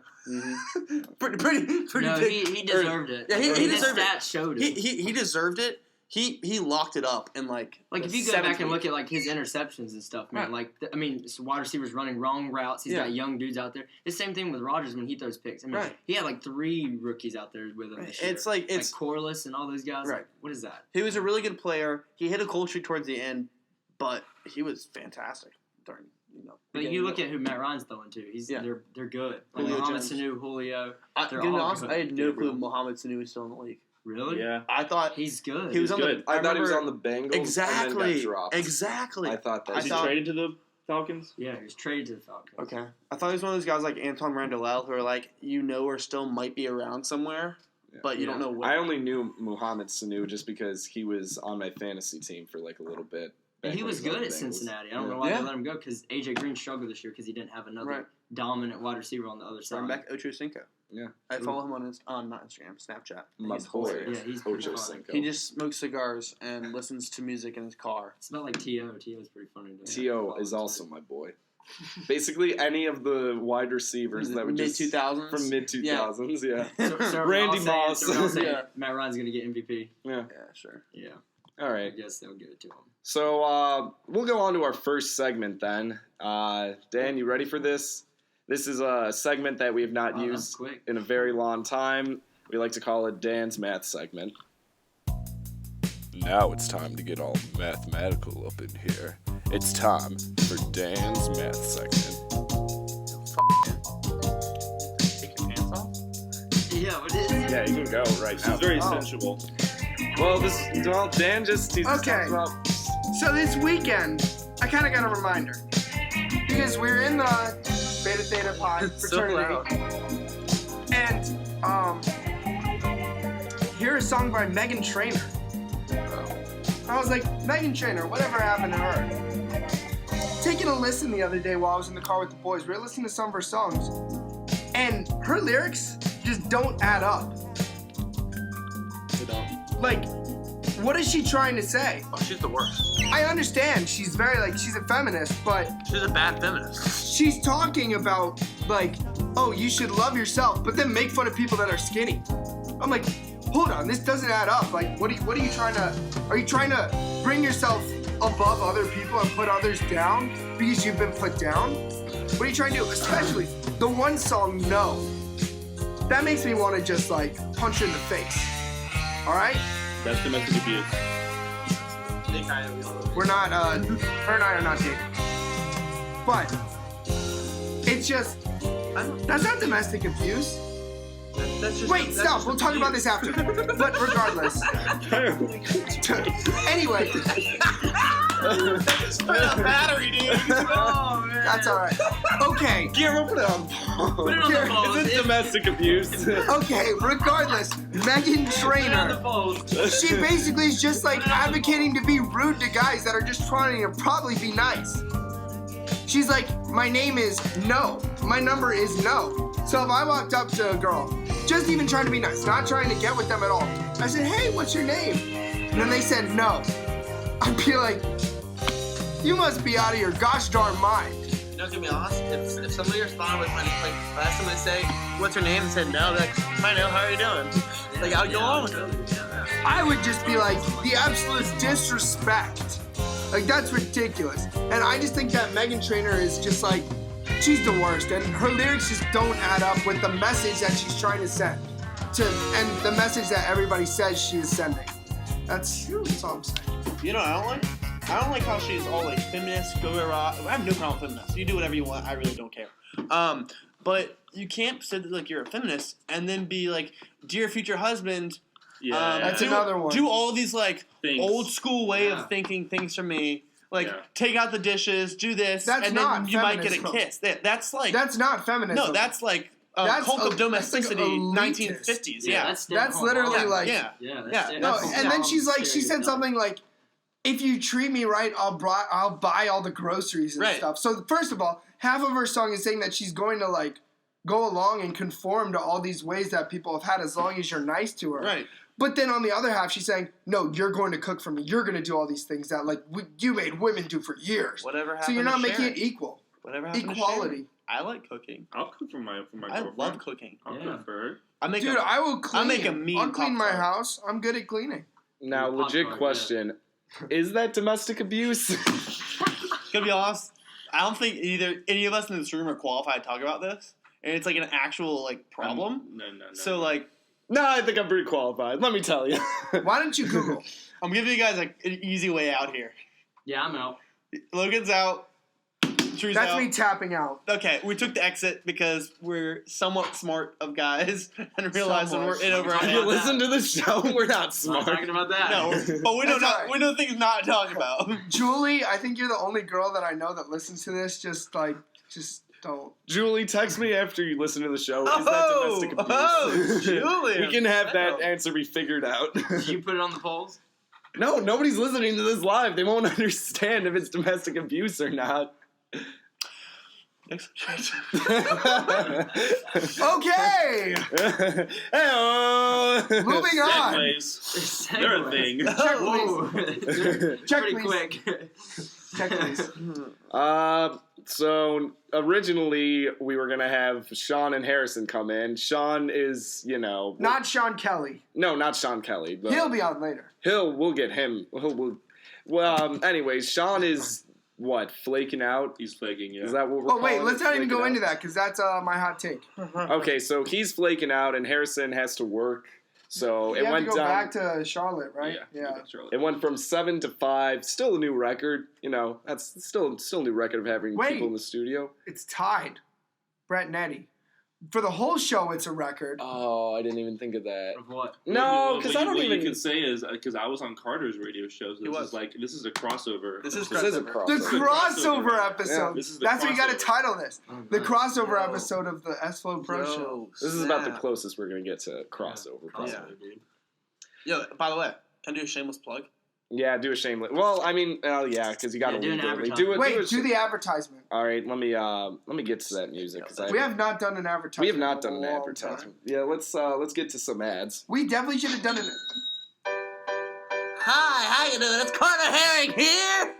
[SPEAKER 3] pretty
[SPEAKER 7] No,
[SPEAKER 3] big.
[SPEAKER 7] he deserved it.
[SPEAKER 3] Yeah, he
[SPEAKER 7] His
[SPEAKER 3] deserved it.
[SPEAKER 7] stats showed
[SPEAKER 3] He,
[SPEAKER 7] it.
[SPEAKER 3] he deserved it. He locked it up in like
[SPEAKER 7] Like, if
[SPEAKER 3] the
[SPEAKER 7] you go back
[SPEAKER 3] seventh
[SPEAKER 7] and
[SPEAKER 3] week.
[SPEAKER 7] look at, like, his interceptions and stuff, man,
[SPEAKER 3] Right.
[SPEAKER 7] like, I mean, it's wide receivers running wrong routes. He's
[SPEAKER 3] Yeah.
[SPEAKER 7] got young dudes out there. The same thing with Rodgers when he throws picks. I mean,
[SPEAKER 3] Right.
[SPEAKER 7] he had, like, 3 rookies out there with him this year.
[SPEAKER 3] It's like it's
[SPEAKER 7] Corliss and all those guys.
[SPEAKER 3] Right.
[SPEAKER 7] Like, what is that?
[SPEAKER 3] he was a really good player. He hit a cold streak towards the end, but he was fantastic during
[SPEAKER 7] But you look at who Matt Ryan's throwing to.
[SPEAKER 3] Yeah.
[SPEAKER 7] They're good. Like
[SPEAKER 3] Julio
[SPEAKER 7] Mohamed
[SPEAKER 3] Jones.
[SPEAKER 7] Sanu, Julio.
[SPEAKER 3] I,
[SPEAKER 7] they're
[SPEAKER 3] to be
[SPEAKER 7] all
[SPEAKER 3] honest,
[SPEAKER 7] good.
[SPEAKER 3] I had no clue
[SPEAKER 2] Gabriel.
[SPEAKER 3] Mohamed Sanu was still in the league.
[SPEAKER 7] Really?
[SPEAKER 2] Yeah.
[SPEAKER 3] I thought
[SPEAKER 7] He's good.
[SPEAKER 3] he was on
[SPEAKER 2] good.
[SPEAKER 3] the.
[SPEAKER 1] I thought he was
[SPEAKER 3] remember-
[SPEAKER 1] on the Bengals. And then
[SPEAKER 3] Exactly.
[SPEAKER 1] got dropped.
[SPEAKER 3] Exactly.
[SPEAKER 1] I thought that.
[SPEAKER 3] I
[SPEAKER 2] Was he
[SPEAKER 3] thought-
[SPEAKER 2] traded to the Falcons?
[SPEAKER 7] Yeah, he was traded to the Falcons.
[SPEAKER 3] Okay. I thought he was one of those guys like Antoine Randall who are like, or still might be around somewhere. but you don't know what.
[SPEAKER 1] I only knew Mohamed Sanu just because he was on my fantasy team for like a little bit.
[SPEAKER 7] And he was good at Cincinnati. I don't know why they let him go because A.J. Green struggled this year because he didn't have another dominant wide receiver on the other side.
[SPEAKER 3] Run back Ocho Cinco.
[SPEAKER 1] Yeah.
[SPEAKER 3] I follow him on not Instagram, Snapchat.
[SPEAKER 1] My
[SPEAKER 3] He's
[SPEAKER 1] boy.
[SPEAKER 3] hilarious.
[SPEAKER 7] Yeah, he's pretty
[SPEAKER 1] Ocho
[SPEAKER 7] fun.
[SPEAKER 1] Cinco.
[SPEAKER 3] He just smokes cigars and listens to music in his car.
[SPEAKER 7] It's about like T.O. T.O.'s pretty funny.
[SPEAKER 1] T.O. is also my boy. Basically, any of the wide receivers that would just
[SPEAKER 3] mid-2000s?
[SPEAKER 1] from mid-2000s, yeah.
[SPEAKER 7] So
[SPEAKER 1] Randy Moss.
[SPEAKER 7] So we're all saying
[SPEAKER 3] Yeah.
[SPEAKER 7] Matt Ryan's going to get MVP.
[SPEAKER 1] Yeah.
[SPEAKER 3] Yeah, sure.
[SPEAKER 7] Yeah.
[SPEAKER 1] All
[SPEAKER 7] I
[SPEAKER 1] right.
[SPEAKER 7] guess they'll give it to him.
[SPEAKER 1] So we'll go on to our first segment then. Dan, you ready for this? This is a segment that we have not
[SPEAKER 7] Wow, that's
[SPEAKER 1] used
[SPEAKER 7] quick.
[SPEAKER 1] in a very long time. We like to call it Dan's Math segment. Now it's time to get all mathematical up in here. It's time for Dan's Math segment.
[SPEAKER 3] Take your pants off?
[SPEAKER 7] Yeah, what is it?
[SPEAKER 1] Yeah, you can go right
[SPEAKER 2] This
[SPEAKER 1] now.
[SPEAKER 2] is very sensual.
[SPEAKER 1] Well, Dan just he's just
[SPEAKER 6] Okay.
[SPEAKER 1] talking about.
[SPEAKER 6] So this weekend, I kind of got a reminder because we're in the Beta Theta Pi fraternity, and hear a song by Meghan Trainor. I was like, Meghan Trainor, whatever happened to her? Taking a listen the other day while I was in the car with the boys, we were listening to some of her songs, and her lyrics just don't add up. Like, what is she trying to say?
[SPEAKER 3] Oh, she's the worst.
[SPEAKER 6] I understand she's she's a feminist, but
[SPEAKER 3] She's a bad feminist.
[SPEAKER 6] she's talking about like, oh, you should love yourself, but then make fun of people that are skinny. I'm like, hold on, this doesn't add up. Like, what are you trying to? Are you trying to bring yourself above other people and put others down because you've been put down? What are you trying to do? Especially the one song, No. That makes me want to just like punch her in the face. All right?
[SPEAKER 2] That's domestic abuse.
[SPEAKER 6] We're not, her and I are not dating. But, it's just, that's not domestic abuse.
[SPEAKER 3] That's just,
[SPEAKER 6] Wait, stop, we'll talk about this after. But regardless. Anyway.
[SPEAKER 3] battery, dude.
[SPEAKER 7] Oh, man.
[SPEAKER 6] That's alright. Okay.
[SPEAKER 1] Guillermo, put it on
[SPEAKER 7] Put it on the balls.
[SPEAKER 1] Is it domestic abuse?
[SPEAKER 6] Okay, regardless, Meghan Trainor. She basically is just like advocating to be rude to guys that are just trying to probably be nice. She's like, my name is No. My number is No. So if I walked up to a girl, just even trying to be nice, not trying to get with them at all, I said, hey, what's your name? And then they said no. I'd be like, you must be out of your gosh darn mind.
[SPEAKER 3] You know, to be honest, if somebody responded with my like, if I asked them to say, what's her name, and said no, they're like, hi, no, how are you doing? Like, I'll go on with it.
[SPEAKER 6] I would just be like, the absolute disrespect. Like, that's ridiculous. And I just think that Meghan Trainor is just like, she's the worst. And her lyrics just don't add up with the message that she's trying to send. And the message that everybody says she is sending. That's all I'm saying.
[SPEAKER 3] You know what I don't like? I don't like how she's all like feminist, go I have no problem with feminists. You do whatever you want. I really don't care. But you can't say that like you're a feminist and then be like, dear future husband.
[SPEAKER 2] Yeah.
[SPEAKER 6] That's
[SPEAKER 3] do,
[SPEAKER 6] another one.
[SPEAKER 3] Do all these like
[SPEAKER 2] Things.
[SPEAKER 3] old school way
[SPEAKER 7] Yeah.
[SPEAKER 3] of thinking things for me. Like
[SPEAKER 2] Yeah.
[SPEAKER 3] take out the dishes, do this,
[SPEAKER 6] That's
[SPEAKER 3] and
[SPEAKER 6] not
[SPEAKER 3] then you might get a
[SPEAKER 6] feminism.
[SPEAKER 3] kiss. That's like
[SPEAKER 6] That's not feminism.
[SPEAKER 3] no, that's like
[SPEAKER 6] That's
[SPEAKER 3] cult
[SPEAKER 6] a-
[SPEAKER 3] of domesticity,
[SPEAKER 6] that's like elitist.
[SPEAKER 3] 1950s. Yeah,
[SPEAKER 6] That's literally like-
[SPEAKER 3] yeah.
[SPEAKER 7] Yeah,
[SPEAKER 3] Yeah.
[SPEAKER 6] No,
[SPEAKER 3] That's-
[SPEAKER 6] and then she's like, she said something like, if you treat me right, I'll buy all the groceries and
[SPEAKER 3] Right.
[SPEAKER 6] stuff. So first of all, half of her song is saying that she's going to like go along and conform to all these ways that people have had as long as you're nice to her.
[SPEAKER 3] Right.
[SPEAKER 6] But then on the other half, she's saying, no, you're going to cook for me. You're going to do all these things that like you made women do for years.
[SPEAKER 3] Whatever happened
[SPEAKER 6] So you're not
[SPEAKER 3] to
[SPEAKER 6] making
[SPEAKER 3] sharing?
[SPEAKER 6] it equal.
[SPEAKER 3] Whatever happened to
[SPEAKER 6] Equality.
[SPEAKER 3] sharing? I like cooking.
[SPEAKER 2] I'll cook for my
[SPEAKER 3] I
[SPEAKER 2] girlfriend.
[SPEAKER 3] love cooking.
[SPEAKER 2] I'll
[SPEAKER 7] Yeah.
[SPEAKER 2] cook for her.
[SPEAKER 3] I make
[SPEAKER 6] Dude, I will clean.
[SPEAKER 3] I'll make a mean
[SPEAKER 6] I'll clean my
[SPEAKER 3] Pop-Tart.
[SPEAKER 6] house. I'm good at cleaning.
[SPEAKER 1] Now,
[SPEAKER 7] Popcorn,
[SPEAKER 1] legit
[SPEAKER 7] yeah.
[SPEAKER 1] question: is that domestic abuse?
[SPEAKER 3] Gonna be honest, I don't think either any of us in this room are qualified to talk about this, and it's like an actual like problem.
[SPEAKER 2] No.
[SPEAKER 3] So like,
[SPEAKER 1] No, I think I'm pretty qualified. Let me tell you.
[SPEAKER 6] Why don't you Google?
[SPEAKER 3] I'm giving you guys like an easy way out here.
[SPEAKER 7] Yeah, I'm out.
[SPEAKER 3] Logan's out. Drew's
[SPEAKER 6] That's
[SPEAKER 3] out.
[SPEAKER 6] me tapping out.
[SPEAKER 3] Okay, we took the exit because we're somewhat smart of guys and realized when we're in over our
[SPEAKER 1] If
[SPEAKER 7] Somewhat.
[SPEAKER 1] you
[SPEAKER 3] heads.
[SPEAKER 1] listen to the show, we're not
[SPEAKER 7] I'm
[SPEAKER 1] smart.
[SPEAKER 7] not talking about that.
[SPEAKER 3] No, but we
[SPEAKER 6] That's
[SPEAKER 3] know
[SPEAKER 6] all right.
[SPEAKER 3] we know things not to talk about.
[SPEAKER 6] Julie, I think you're the only girl that I know that listens to this. Just Don't.
[SPEAKER 1] Julie, text me after you listen to the show. Is that domestic abuse?
[SPEAKER 3] Oh, Julie.
[SPEAKER 1] We can have that answer be figured out.
[SPEAKER 7] Did you put it on the polls?
[SPEAKER 1] No, nobody's listening to this live. They won't understand if it's domestic abuse or not.
[SPEAKER 3] Next subject.
[SPEAKER 6] Okay.
[SPEAKER 1] Hey-oh.
[SPEAKER 6] Moving on.
[SPEAKER 2] Segways. They're a thing.
[SPEAKER 7] Whoa.
[SPEAKER 6] Check,
[SPEAKER 7] Pretty
[SPEAKER 6] please.
[SPEAKER 7] quick.
[SPEAKER 6] Check, please.
[SPEAKER 1] So originally we were gonna have Sean and Harrison come in. Sean is,
[SPEAKER 6] Not Sean Kelly.
[SPEAKER 1] no, not Sean Kelly. But
[SPEAKER 6] He'll be on later.
[SPEAKER 1] we'll get him. Anyways, Sean is what, flaking out?
[SPEAKER 2] He's flaking, yeah.
[SPEAKER 1] Is that what we're
[SPEAKER 6] Oh, wait,
[SPEAKER 1] calling
[SPEAKER 6] let's
[SPEAKER 1] it?
[SPEAKER 6] not even go
[SPEAKER 1] Flaking
[SPEAKER 6] into that because that's my hot take.
[SPEAKER 1] out? Okay, so he's flaking out, and Harrison has to work. So
[SPEAKER 6] We
[SPEAKER 1] it
[SPEAKER 6] have
[SPEAKER 1] went
[SPEAKER 6] to go
[SPEAKER 1] down.
[SPEAKER 6] back to Charlotte, right?
[SPEAKER 2] Yeah. That's Charlotte.
[SPEAKER 1] It went from 7 to 5. Still a new record. That's still a new record of having
[SPEAKER 6] Wait.
[SPEAKER 1] people in the studio.
[SPEAKER 6] It's tied. Brett and Eddie. For the whole show, it's a record.
[SPEAKER 1] Oh, I didn't even think of that.
[SPEAKER 7] Of what?
[SPEAKER 1] No, because I don't
[SPEAKER 2] What
[SPEAKER 1] even.
[SPEAKER 2] you can say is, because I was on Carter's radio show, so
[SPEAKER 3] He was.
[SPEAKER 2] this is a crossover.
[SPEAKER 3] This is
[SPEAKER 1] This is a
[SPEAKER 6] The
[SPEAKER 1] crossover.
[SPEAKER 6] crossover
[SPEAKER 2] crossover.
[SPEAKER 6] episode.
[SPEAKER 2] This is the
[SPEAKER 6] That's what you got to
[SPEAKER 2] crossover.
[SPEAKER 6] title this. The crossover
[SPEAKER 3] Yo.
[SPEAKER 6] episode of the SFLOPRO show.
[SPEAKER 1] This is about the closest we're gonna get to crossover. Probably.
[SPEAKER 3] Yo, by the way, can I do a shameless plug?
[SPEAKER 1] Yeah, do a shameless. Well, I mean, yeah, because you got to
[SPEAKER 7] Yeah, do an
[SPEAKER 1] legally
[SPEAKER 7] advertisement.
[SPEAKER 1] do it.
[SPEAKER 6] Wait, do the advertisement.
[SPEAKER 1] All right, let me get to that music because
[SPEAKER 6] We have not done an advertisement.
[SPEAKER 1] we have not
[SPEAKER 6] in
[SPEAKER 1] done
[SPEAKER 6] a
[SPEAKER 1] an
[SPEAKER 6] long
[SPEAKER 1] advertisement.
[SPEAKER 6] time.
[SPEAKER 1] Yeah, let's get to some ads.
[SPEAKER 6] We definitely should have done it.
[SPEAKER 3] Hi, how you doing? It's Carter Harring here.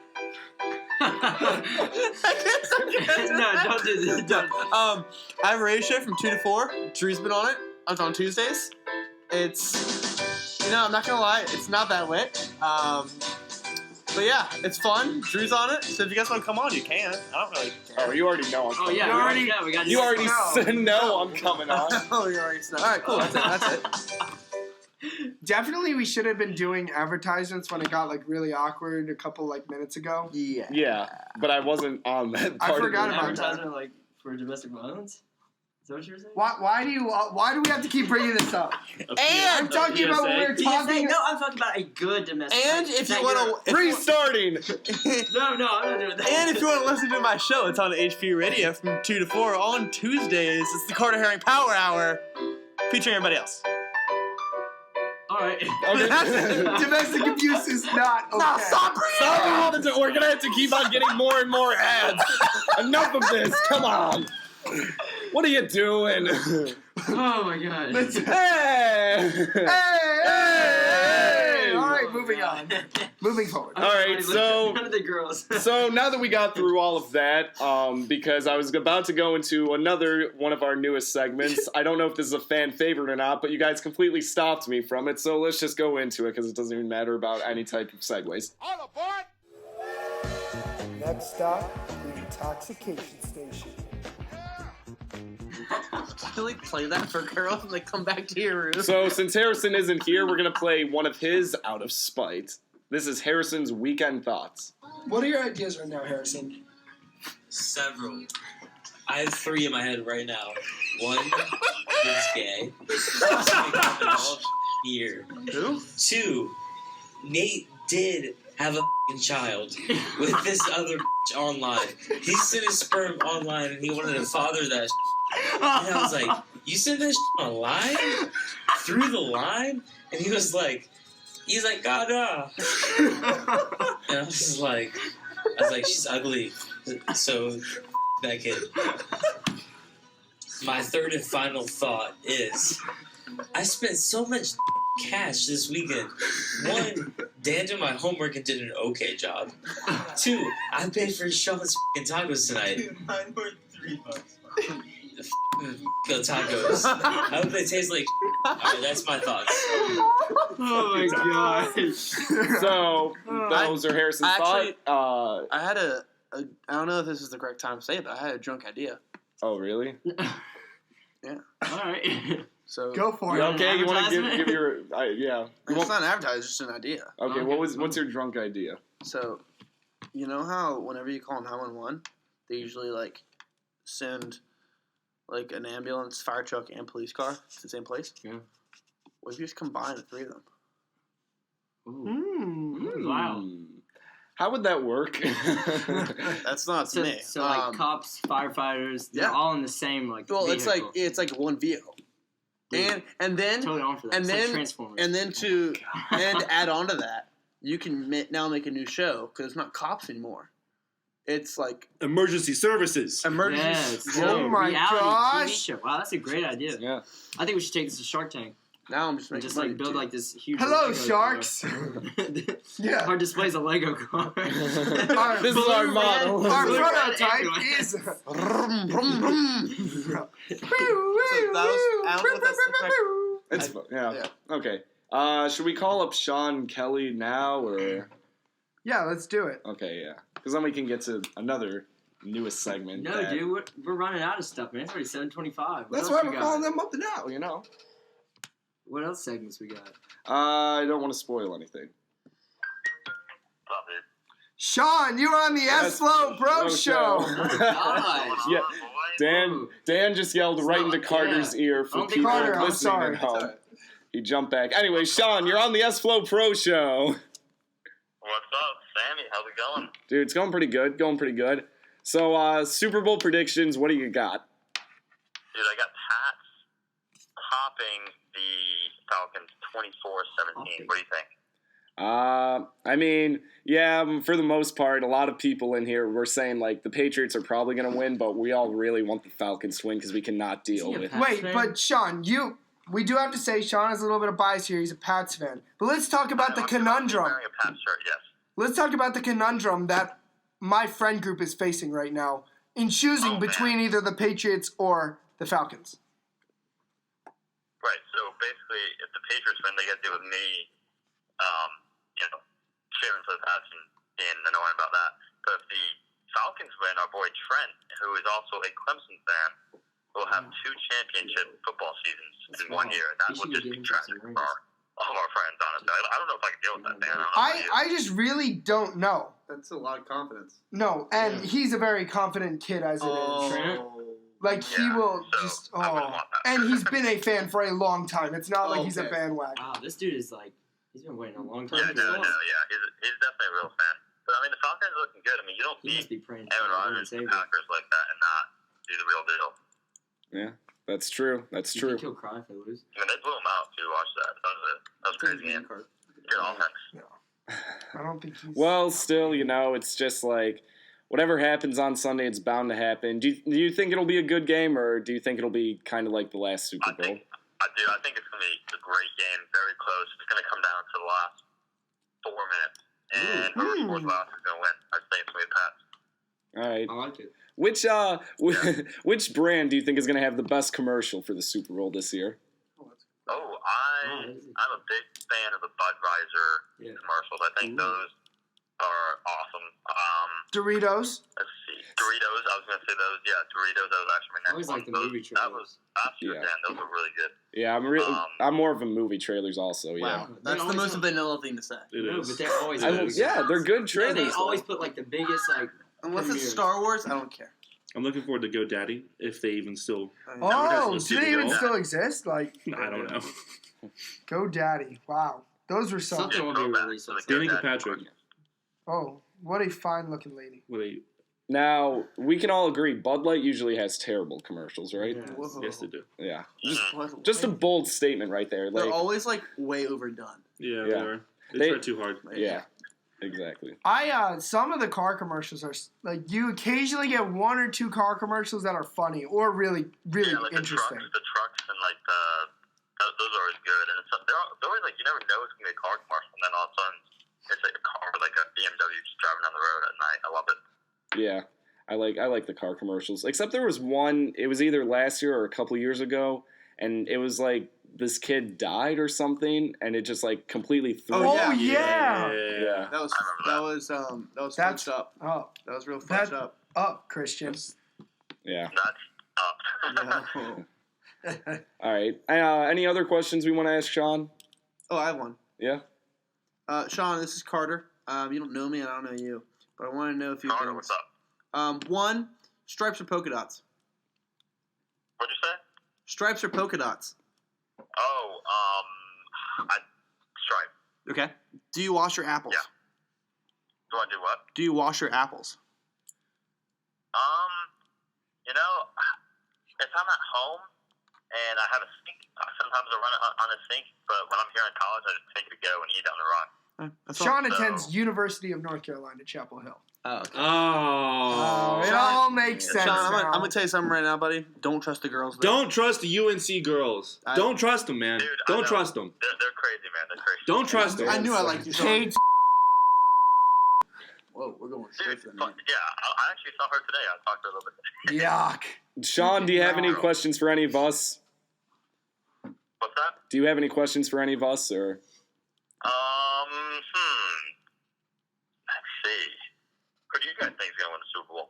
[SPEAKER 7] No, don't do this. Don't.
[SPEAKER 3] I have a radio show from 2 to 4. Drew's been on it. It's on Tuesdays. It's, I'm not gonna lie, it's not that lit. But yeah, it's fun. Drew's on it, so if you guys want to come on, you can. I don't really care.
[SPEAKER 1] Oh, you already know. I'm
[SPEAKER 7] Oh
[SPEAKER 1] coming.
[SPEAKER 7] yeah, we got
[SPEAKER 1] You already
[SPEAKER 6] No.
[SPEAKER 1] said no. I'm coming on.
[SPEAKER 3] Oh, you already know. All right, cool. That's it.
[SPEAKER 6] Definitely, we should have been doing advertisements when it got really awkward a couple minutes ago.
[SPEAKER 3] Yeah.
[SPEAKER 1] Yeah, but I wasn't on that
[SPEAKER 6] I
[SPEAKER 1] part.
[SPEAKER 6] forgot
[SPEAKER 1] of
[SPEAKER 6] about
[SPEAKER 1] it.
[SPEAKER 6] that.
[SPEAKER 7] advertisement for domestic violence. Is that what you were saying?
[SPEAKER 6] Why do we have to keep bringing this up? I'm
[SPEAKER 2] A
[SPEAKER 6] talking about when we were
[SPEAKER 2] PSA?
[SPEAKER 6] talking.
[SPEAKER 7] No, I'm talking about a good domestic.
[SPEAKER 3] And if you want to,
[SPEAKER 1] Restarting.
[SPEAKER 7] No, I'm not doing that.
[SPEAKER 3] and if you want to listen to my show, it's on HP Radio from 2 to 4 on Tuesdays. It's the Carter Harring Power Hour, featuring everybody else.
[SPEAKER 7] All right.
[SPEAKER 1] Okay.
[SPEAKER 6] Domestic abuse is not okay.
[SPEAKER 3] Now stop breathing!
[SPEAKER 1] Stop. We're gonna have to keep on getting more and more ads. Enough of this. Come on. What are you doing?
[SPEAKER 7] Oh my god.
[SPEAKER 1] Hey!
[SPEAKER 6] Hey! All right, moving on. Moving forward.
[SPEAKER 1] All right, so-
[SPEAKER 7] none of the girls.
[SPEAKER 1] So now that we got through all of that, because I was about to go into another one of our newest segments. I don't know if this is a fan favorite or not, but you guys completely stopped me from it. So let's just go into it because it doesn't even matter about any type of segues.
[SPEAKER 6] Next stop, the intoxication station.
[SPEAKER 3] Really play that for girls and they come back to your room.
[SPEAKER 1] So since Harrison isn't here, we're gonna play one of his out of spite. This is Harrison's weekend thoughts.
[SPEAKER 6] What are your ideas right now, Harrison?
[SPEAKER 8] Several. I have 3 in my head right now. 1 is gay. Here.
[SPEAKER 3] Who?
[SPEAKER 8] 2, Nate did have a f***ing child with this other online. He sent his sperm online and he wanted to father that And I was like, you sent that online? Through the line? And he's like, God, And I was like, she's ugly. So, that kid. My third and final thought is, I spent so much cash this weekend. 1, Dan did my homework and did an okay job. 2, I paid for Sean's f***ing tacos tonight.
[SPEAKER 3] Mine were $3.
[SPEAKER 8] The tacos. I hope they taste like Alright, that's my thoughts.
[SPEAKER 7] Oh my god.
[SPEAKER 1] So those are Harrison's
[SPEAKER 3] Actually,
[SPEAKER 1] thoughts.
[SPEAKER 3] I had I don't know if this is the correct time to say it, but I had a drunk idea.
[SPEAKER 1] Oh really?
[SPEAKER 7] Alright.
[SPEAKER 3] So
[SPEAKER 6] Go for it.
[SPEAKER 1] Okay, you want to give
[SPEAKER 7] Advertisement?
[SPEAKER 1] your yeah? You
[SPEAKER 3] it's
[SPEAKER 1] want,
[SPEAKER 3] not advertised, it's just an idea.
[SPEAKER 1] okay,
[SPEAKER 7] Okay.
[SPEAKER 1] what's your drunk idea?
[SPEAKER 3] So, you know how whenever you call 911, they usually send an ambulance, fire truck, and police car to the same place?
[SPEAKER 7] Yeah.
[SPEAKER 3] What if you just combine the 3 of them?
[SPEAKER 7] Ooh. Wow.
[SPEAKER 1] Hmm. How would that work?
[SPEAKER 3] That's not
[SPEAKER 7] So,
[SPEAKER 3] me.
[SPEAKER 7] so like cops, firefighters, they're
[SPEAKER 3] yeah.
[SPEAKER 7] all in the same like.
[SPEAKER 3] Well,
[SPEAKER 7] vehicle.
[SPEAKER 3] it's like one vehicle, and then
[SPEAKER 7] Totally on for that.
[SPEAKER 3] and
[SPEAKER 7] It's like
[SPEAKER 3] then
[SPEAKER 7] Transformers.
[SPEAKER 3] and then to add on to that, you can now make a new show because it's not cops anymore. It's like
[SPEAKER 2] Emergency services.
[SPEAKER 3] emergency.
[SPEAKER 7] Yeah, it's
[SPEAKER 6] Oh
[SPEAKER 7] a
[SPEAKER 6] my
[SPEAKER 7] reality
[SPEAKER 6] gosh.
[SPEAKER 7] TV show. Wow, that's a great idea.
[SPEAKER 1] Yeah.
[SPEAKER 7] I think we should take this to Shark Tank
[SPEAKER 3] Now I'm just
[SPEAKER 7] and
[SPEAKER 3] making
[SPEAKER 7] just like
[SPEAKER 3] money,
[SPEAKER 7] build
[SPEAKER 3] too.
[SPEAKER 7] like this huge.
[SPEAKER 6] Hello,
[SPEAKER 7] Lego
[SPEAKER 6] sharks.
[SPEAKER 7] car.
[SPEAKER 6] Yeah.
[SPEAKER 7] Our display's a Lego car.
[SPEAKER 6] Our,
[SPEAKER 1] This is our model.
[SPEAKER 6] our
[SPEAKER 7] Blue red
[SPEAKER 6] prototype
[SPEAKER 7] everywhere.
[SPEAKER 6] is.
[SPEAKER 3] Brum, brum, brum.
[SPEAKER 6] So
[SPEAKER 3] I don't know if that's the correct-
[SPEAKER 1] It's fun. Yeah.
[SPEAKER 3] Yeah.
[SPEAKER 1] Okay. Should we call up Sean Kelly now or?
[SPEAKER 6] Yeah, let's do it.
[SPEAKER 1] Okay, yeah. Because then we can get to another newest segment.
[SPEAKER 7] No,
[SPEAKER 1] that-
[SPEAKER 7] dude, we're running out of stuff, man. It's already 7:25.
[SPEAKER 3] That's why we're calling them up now. You know.
[SPEAKER 7] What else segments we got?
[SPEAKER 1] I don't want to spoil anything.
[SPEAKER 6] Sean, you're on the
[SPEAKER 1] Yes.
[SPEAKER 6] SFLOPRO show.
[SPEAKER 7] God.
[SPEAKER 1] Yeah, Dan just yelled
[SPEAKER 7] It's
[SPEAKER 1] right
[SPEAKER 7] not
[SPEAKER 1] into
[SPEAKER 7] like
[SPEAKER 1] Carter's
[SPEAKER 7] that.
[SPEAKER 1] ear
[SPEAKER 7] I
[SPEAKER 1] for
[SPEAKER 7] don't think
[SPEAKER 1] people
[SPEAKER 6] Carter, I'm
[SPEAKER 1] listening
[SPEAKER 6] sorry.
[SPEAKER 1] at home. He jumped back. Anyway, Sean, you're on the SFLOPRO show.
[SPEAKER 9] What's up, Sammy? How's it going?
[SPEAKER 1] Dude, it's going pretty good. So, Super Bowl predictions, what do you got?
[SPEAKER 9] Dude, I got Pats topping the Falcons 24-17. What do you think?
[SPEAKER 1] I mean, yeah, for the most part, a lot of people in here were saying, like, the Patriots are probably going to win, but we all really want the Falcons to win because we cannot deal
[SPEAKER 7] Is he a
[SPEAKER 1] with
[SPEAKER 7] Pats
[SPEAKER 6] Wait,
[SPEAKER 7] fan?
[SPEAKER 6] but Sean, we do have to say Sean has a little bit of bias here. He's a Pats fan. But let's talk about the
[SPEAKER 9] I'm
[SPEAKER 6] conundrum.
[SPEAKER 9] wearing a Pats shirt, yes.
[SPEAKER 6] Let's talk about the conundrum that my friend group is facing right now in choosing
[SPEAKER 9] Oh, man.
[SPEAKER 6] between either the Patriots or the Falcons.
[SPEAKER 9] Right, so basically, if the Patriots win, they get to deal with me, cheering for the Pats and being annoying about that. But if the Falcons win, our boy Trent, who is also a Clemson fan, will have 2 championship football seasons in 1 year. That
[SPEAKER 7] You
[SPEAKER 9] would
[SPEAKER 7] should
[SPEAKER 9] just
[SPEAKER 7] give
[SPEAKER 9] be
[SPEAKER 7] him
[SPEAKER 9] tragic
[SPEAKER 7] some
[SPEAKER 9] for all of our friends, honestly. I don't know if I can deal with that, man. I don't know about
[SPEAKER 6] I
[SPEAKER 9] you.
[SPEAKER 6] just really don't know.
[SPEAKER 3] That's a lot of confidence.
[SPEAKER 6] No, and he's a very confident kid as it is.
[SPEAKER 7] Trent?
[SPEAKER 6] Like, he
[SPEAKER 9] Yeah,
[SPEAKER 6] will
[SPEAKER 9] so
[SPEAKER 6] just,
[SPEAKER 9] I wouldn't want that.
[SPEAKER 6] And he's been a fan for a long time. It's not like he's a
[SPEAKER 3] Okay.
[SPEAKER 6] bandwagon.
[SPEAKER 7] Wow, this dude is like, he's been waiting a long time
[SPEAKER 9] Yeah,
[SPEAKER 7] for this.
[SPEAKER 9] he's definitely a real fan. But I mean, the Falcons are looking good. I mean, you don't
[SPEAKER 7] He must
[SPEAKER 9] beat
[SPEAKER 7] be praying
[SPEAKER 9] Aaron
[SPEAKER 7] for
[SPEAKER 9] Rodgers and
[SPEAKER 7] Savior.
[SPEAKER 9] the Packers like that and not do the real deal.
[SPEAKER 1] Yeah, that's true. That's
[SPEAKER 7] You
[SPEAKER 1] true.
[SPEAKER 7] think he'll cry if they lose?
[SPEAKER 9] I mean, they blew him out too. Watch that. That was a crazy game. Good offense.
[SPEAKER 6] I don't think he's...
[SPEAKER 1] Well, still, it's just like whatever happens on Sunday, it's bound to happen. Do you think it'll be a good game, or do you think it'll be kind of like the last Super Bowl?
[SPEAKER 9] I do. I think it's going to be a great game. Very close. It's going to come down to the last 4 minutes. And whoever scores last is going to win. I think it's going to be the Pats.
[SPEAKER 1] All right.
[SPEAKER 7] I like it.
[SPEAKER 1] Which brand do you think is going to have the best commercial for the Super Bowl this year?
[SPEAKER 9] Oh,
[SPEAKER 7] Oh,
[SPEAKER 9] I'm
[SPEAKER 7] is it?
[SPEAKER 9] a big fan of the Budweiser
[SPEAKER 7] Yeah.
[SPEAKER 9] commercials. I think those are awesome.
[SPEAKER 6] Doritos.
[SPEAKER 9] Let's see. Doritos. I was going to say those. Yeah, Doritos. That was actually my
[SPEAKER 7] I
[SPEAKER 9] next
[SPEAKER 7] always
[SPEAKER 9] one.
[SPEAKER 7] like the
[SPEAKER 9] Those-
[SPEAKER 7] movie
[SPEAKER 9] That
[SPEAKER 7] trailers.
[SPEAKER 9] was absolutely
[SPEAKER 1] Yeah.
[SPEAKER 9] damn. Those were really good.
[SPEAKER 1] Yeah, I'm more of a movie trailers also. Yeah.
[SPEAKER 3] Wow, that's the
[SPEAKER 7] always
[SPEAKER 3] most
[SPEAKER 7] have-
[SPEAKER 3] vanilla thing to say.
[SPEAKER 2] It
[SPEAKER 7] No,
[SPEAKER 2] is.
[SPEAKER 7] but they're always
[SPEAKER 1] They're good
[SPEAKER 7] No,
[SPEAKER 1] trailers.
[SPEAKER 7] they always
[SPEAKER 1] though.
[SPEAKER 7] put like the biggest like.
[SPEAKER 3] Unless it's
[SPEAKER 7] premieres.
[SPEAKER 3] Star Wars, I don't care.
[SPEAKER 2] I'm looking forward to GoDaddy if they even still.
[SPEAKER 6] Oh,
[SPEAKER 2] Let's
[SPEAKER 6] do
[SPEAKER 2] do
[SPEAKER 6] they
[SPEAKER 2] the
[SPEAKER 6] even
[SPEAKER 2] goal.
[SPEAKER 6] still exist? Like,
[SPEAKER 2] I don't know.
[SPEAKER 6] GoDaddy. Wow. Those were some...
[SPEAKER 7] Something will be released. on
[SPEAKER 2] Danica
[SPEAKER 9] That-
[SPEAKER 2] Patrick.
[SPEAKER 6] Oh, what a fine-looking lady.
[SPEAKER 2] What are you?
[SPEAKER 1] Now we can all agree Bud Light usually has terrible commercials, right?
[SPEAKER 7] Yeah.
[SPEAKER 3] Whoa.
[SPEAKER 2] Yes, they do.
[SPEAKER 1] Yeah.
[SPEAKER 3] What?
[SPEAKER 1] Just a bold statement right there.
[SPEAKER 3] They're
[SPEAKER 1] Like,
[SPEAKER 3] always like way overdone.
[SPEAKER 2] Yeah,
[SPEAKER 1] Yeah.
[SPEAKER 2] they are. They
[SPEAKER 1] They-
[SPEAKER 2] try too hard.
[SPEAKER 1] yeah, exactly.
[SPEAKER 6] Some of the car commercials are, like, you occasionally get 1 or 2 car commercials that are funny or really, really
[SPEAKER 9] Yeah, like
[SPEAKER 6] interesting.
[SPEAKER 9] the trucks and like those are always good. And it's, they're always like, you never know it's going to be a car commercial. And then all of a sudden, it's like a car, like a BMW just driving down the road at night. I love it.
[SPEAKER 1] Yeah, I like the car commercials. Except there was one. It was either last year or a couple years ago, and it was like this kid died or something, and it just like completely threw.
[SPEAKER 6] Oh,
[SPEAKER 1] it.
[SPEAKER 6] yeah.
[SPEAKER 1] Yeah.
[SPEAKER 3] That was
[SPEAKER 6] That's-
[SPEAKER 3] fucked up.
[SPEAKER 6] Oh,
[SPEAKER 3] That was real
[SPEAKER 6] That-
[SPEAKER 3] fucked up.
[SPEAKER 6] up, Christian.
[SPEAKER 1] Yeah.
[SPEAKER 9] That's up.
[SPEAKER 3] Yeah.
[SPEAKER 1] All right. Any other questions we want to ask Sean?
[SPEAKER 3] Oh, I have one.
[SPEAKER 1] Yeah.
[SPEAKER 3] Sean, this is Carter. You don't know me, and I don't know you, but I want to know a few
[SPEAKER 9] Carter,
[SPEAKER 3] things.
[SPEAKER 9] what's up?
[SPEAKER 3] One, stripes or polka dots?
[SPEAKER 9] What'd you say?
[SPEAKER 3] Stripes or polka dots?
[SPEAKER 9] Oh, Stripe.
[SPEAKER 3] Okay. Do you wash your apples?
[SPEAKER 9] Yeah. Do I do what?
[SPEAKER 3] Do you wash your apples?
[SPEAKER 9] You know, if I'm at home and I have a sink, sometimes I run it on a sink. But when I'm here in college, I just take it to go and eat on the run.
[SPEAKER 6] Sean attends University of North Carolina, Chapel Hill.
[SPEAKER 3] Oh, okay.
[SPEAKER 2] Oh.
[SPEAKER 6] It all makes sense.
[SPEAKER 3] Sean,
[SPEAKER 6] now.
[SPEAKER 3] I'm gonna tell you something right now, buddy. Don't trust the girls there.
[SPEAKER 2] Don't trust the UNC girls. Don't trust them, man.
[SPEAKER 9] Dude,
[SPEAKER 2] Don't trust them.
[SPEAKER 9] They're crazy, man. They're crazy.
[SPEAKER 2] Don't trust them.
[SPEAKER 3] I knew I liked you, Sean.
[SPEAKER 6] Kate.
[SPEAKER 3] Whoa, we're going
[SPEAKER 9] Dude,
[SPEAKER 3] straight for the
[SPEAKER 9] yeah, I actually saw her today. I talked to her a little bit.
[SPEAKER 6] Yuck.
[SPEAKER 1] Sean, do you have any questions for any of us?
[SPEAKER 9] What's that?
[SPEAKER 1] Do you have any questions for any of us, or?
[SPEAKER 9] Let's see. Who do you guys think is going to win the Super Bowl?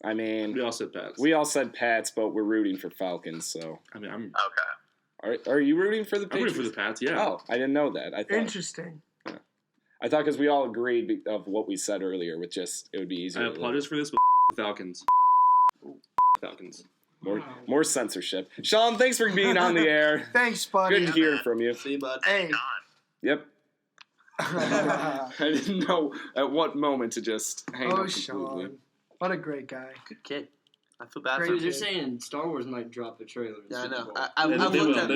[SPEAKER 1] I mean,
[SPEAKER 2] We all said Pats.
[SPEAKER 1] we all said Pats, but we're rooting for Falcons. So,
[SPEAKER 2] I mean, I'm
[SPEAKER 9] Okay.
[SPEAKER 1] are you rooting for the
[SPEAKER 2] rooting
[SPEAKER 1] Patriots?
[SPEAKER 2] for the Pats. Yeah.
[SPEAKER 1] Oh, I didn't know that. I thought
[SPEAKER 6] Interesting.
[SPEAKER 1] because we all agreed of what we said earlier, with just it would be easier.
[SPEAKER 2] I
[SPEAKER 1] to
[SPEAKER 2] apologize for this, but Falcons. Falcons.
[SPEAKER 1] More censorship. Sean, thanks for being on the air.
[SPEAKER 6] Thanks, buddy.
[SPEAKER 1] Good hearing from you.
[SPEAKER 3] See you, bud.
[SPEAKER 6] Hey.
[SPEAKER 1] Yep. I didn't know at what moment to just hang up completely.
[SPEAKER 6] Sean. What a great guy.
[SPEAKER 3] Good kid. I feel bad for
[SPEAKER 6] Great
[SPEAKER 3] him.
[SPEAKER 7] Dude, they're saying Star Wars might drop the trailer. in
[SPEAKER 3] Yeah, I
[SPEAKER 7] Super
[SPEAKER 3] know.
[SPEAKER 7] Bowl.
[SPEAKER 3] I've
[SPEAKER 2] They
[SPEAKER 3] looked
[SPEAKER 2] will.
[SPEAKER 3] at,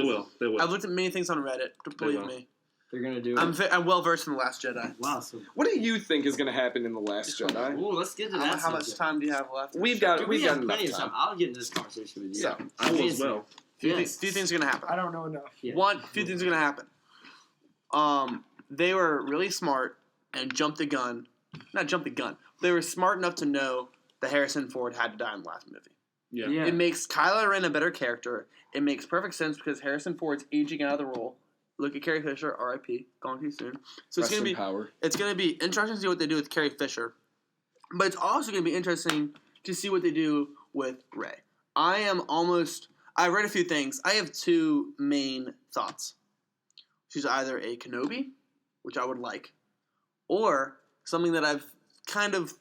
[SPEAKER 2] They will.
[SPEAKER 3] I've looked at many things on Reddit. Believe
[SPEAKER 2] will.
[SPEAKER 3] me.
[SPEAKER 7] They're gonna do it.
[SPEAKER 3] I'm well versed in The Last Jedi.
[SPEAKER 7] Wow. So,
[SPEAKER 1] What do you think is going to happen in The Last Jedi?
[SPEAKER 7] ooh, let's get to that.
[SPEAKER 3] How much
[SPEAKER 7] subject.
[SPEAKER 3] time do you have left?
[SPEAKER 1] We've got
[SPEAKER 7] Dude,
[SPEAKER 1] we've
[SPEAKER 7] we
[SPEAKER 1] got
[SPEAKER 7] have
[SPEAKER 1] enough
[SPEAKER 7] plenty of time.
[SPEAKER 1] time.
[SPEAKER 7] I'll get into this conversation with you.
[SPEAKER 1] So,
[SPEAKER 2] I will as well.
[SPEAKER 3] Do you
[SPEAKER 7] Yes.
[SPEAKER 3] think it's going to happen?
[SPEAKER 6] I don't know enough.
[SPEAKER 7] Yeah.
[SPEAKER 3] Few things are going to happen. They were really smart and jumped the gun. Not jumped the gun. They were smart enough to know that Harrison Ford had to die in the last movie.
[SPEAKER 2] Yeah.
[SPEAKER 7] Yeah.
[SPEAKER 3] It makes Kylo Ren a better character. It makes perfect sense because Harrison Ford's aging out of the role. Look at Carrie Fisher, R.I.P. Gone too soon. So
[SPEAKER 1] Rest in power.
[SPEAKER 3] it's gonna be interesting to see what they do with Carrie Fisher, but it's also gonna be interesting to see what they do with Rey. I read a few things. I have two main thoughts. She's either a Kenobi, which I would like, or something that I've kind of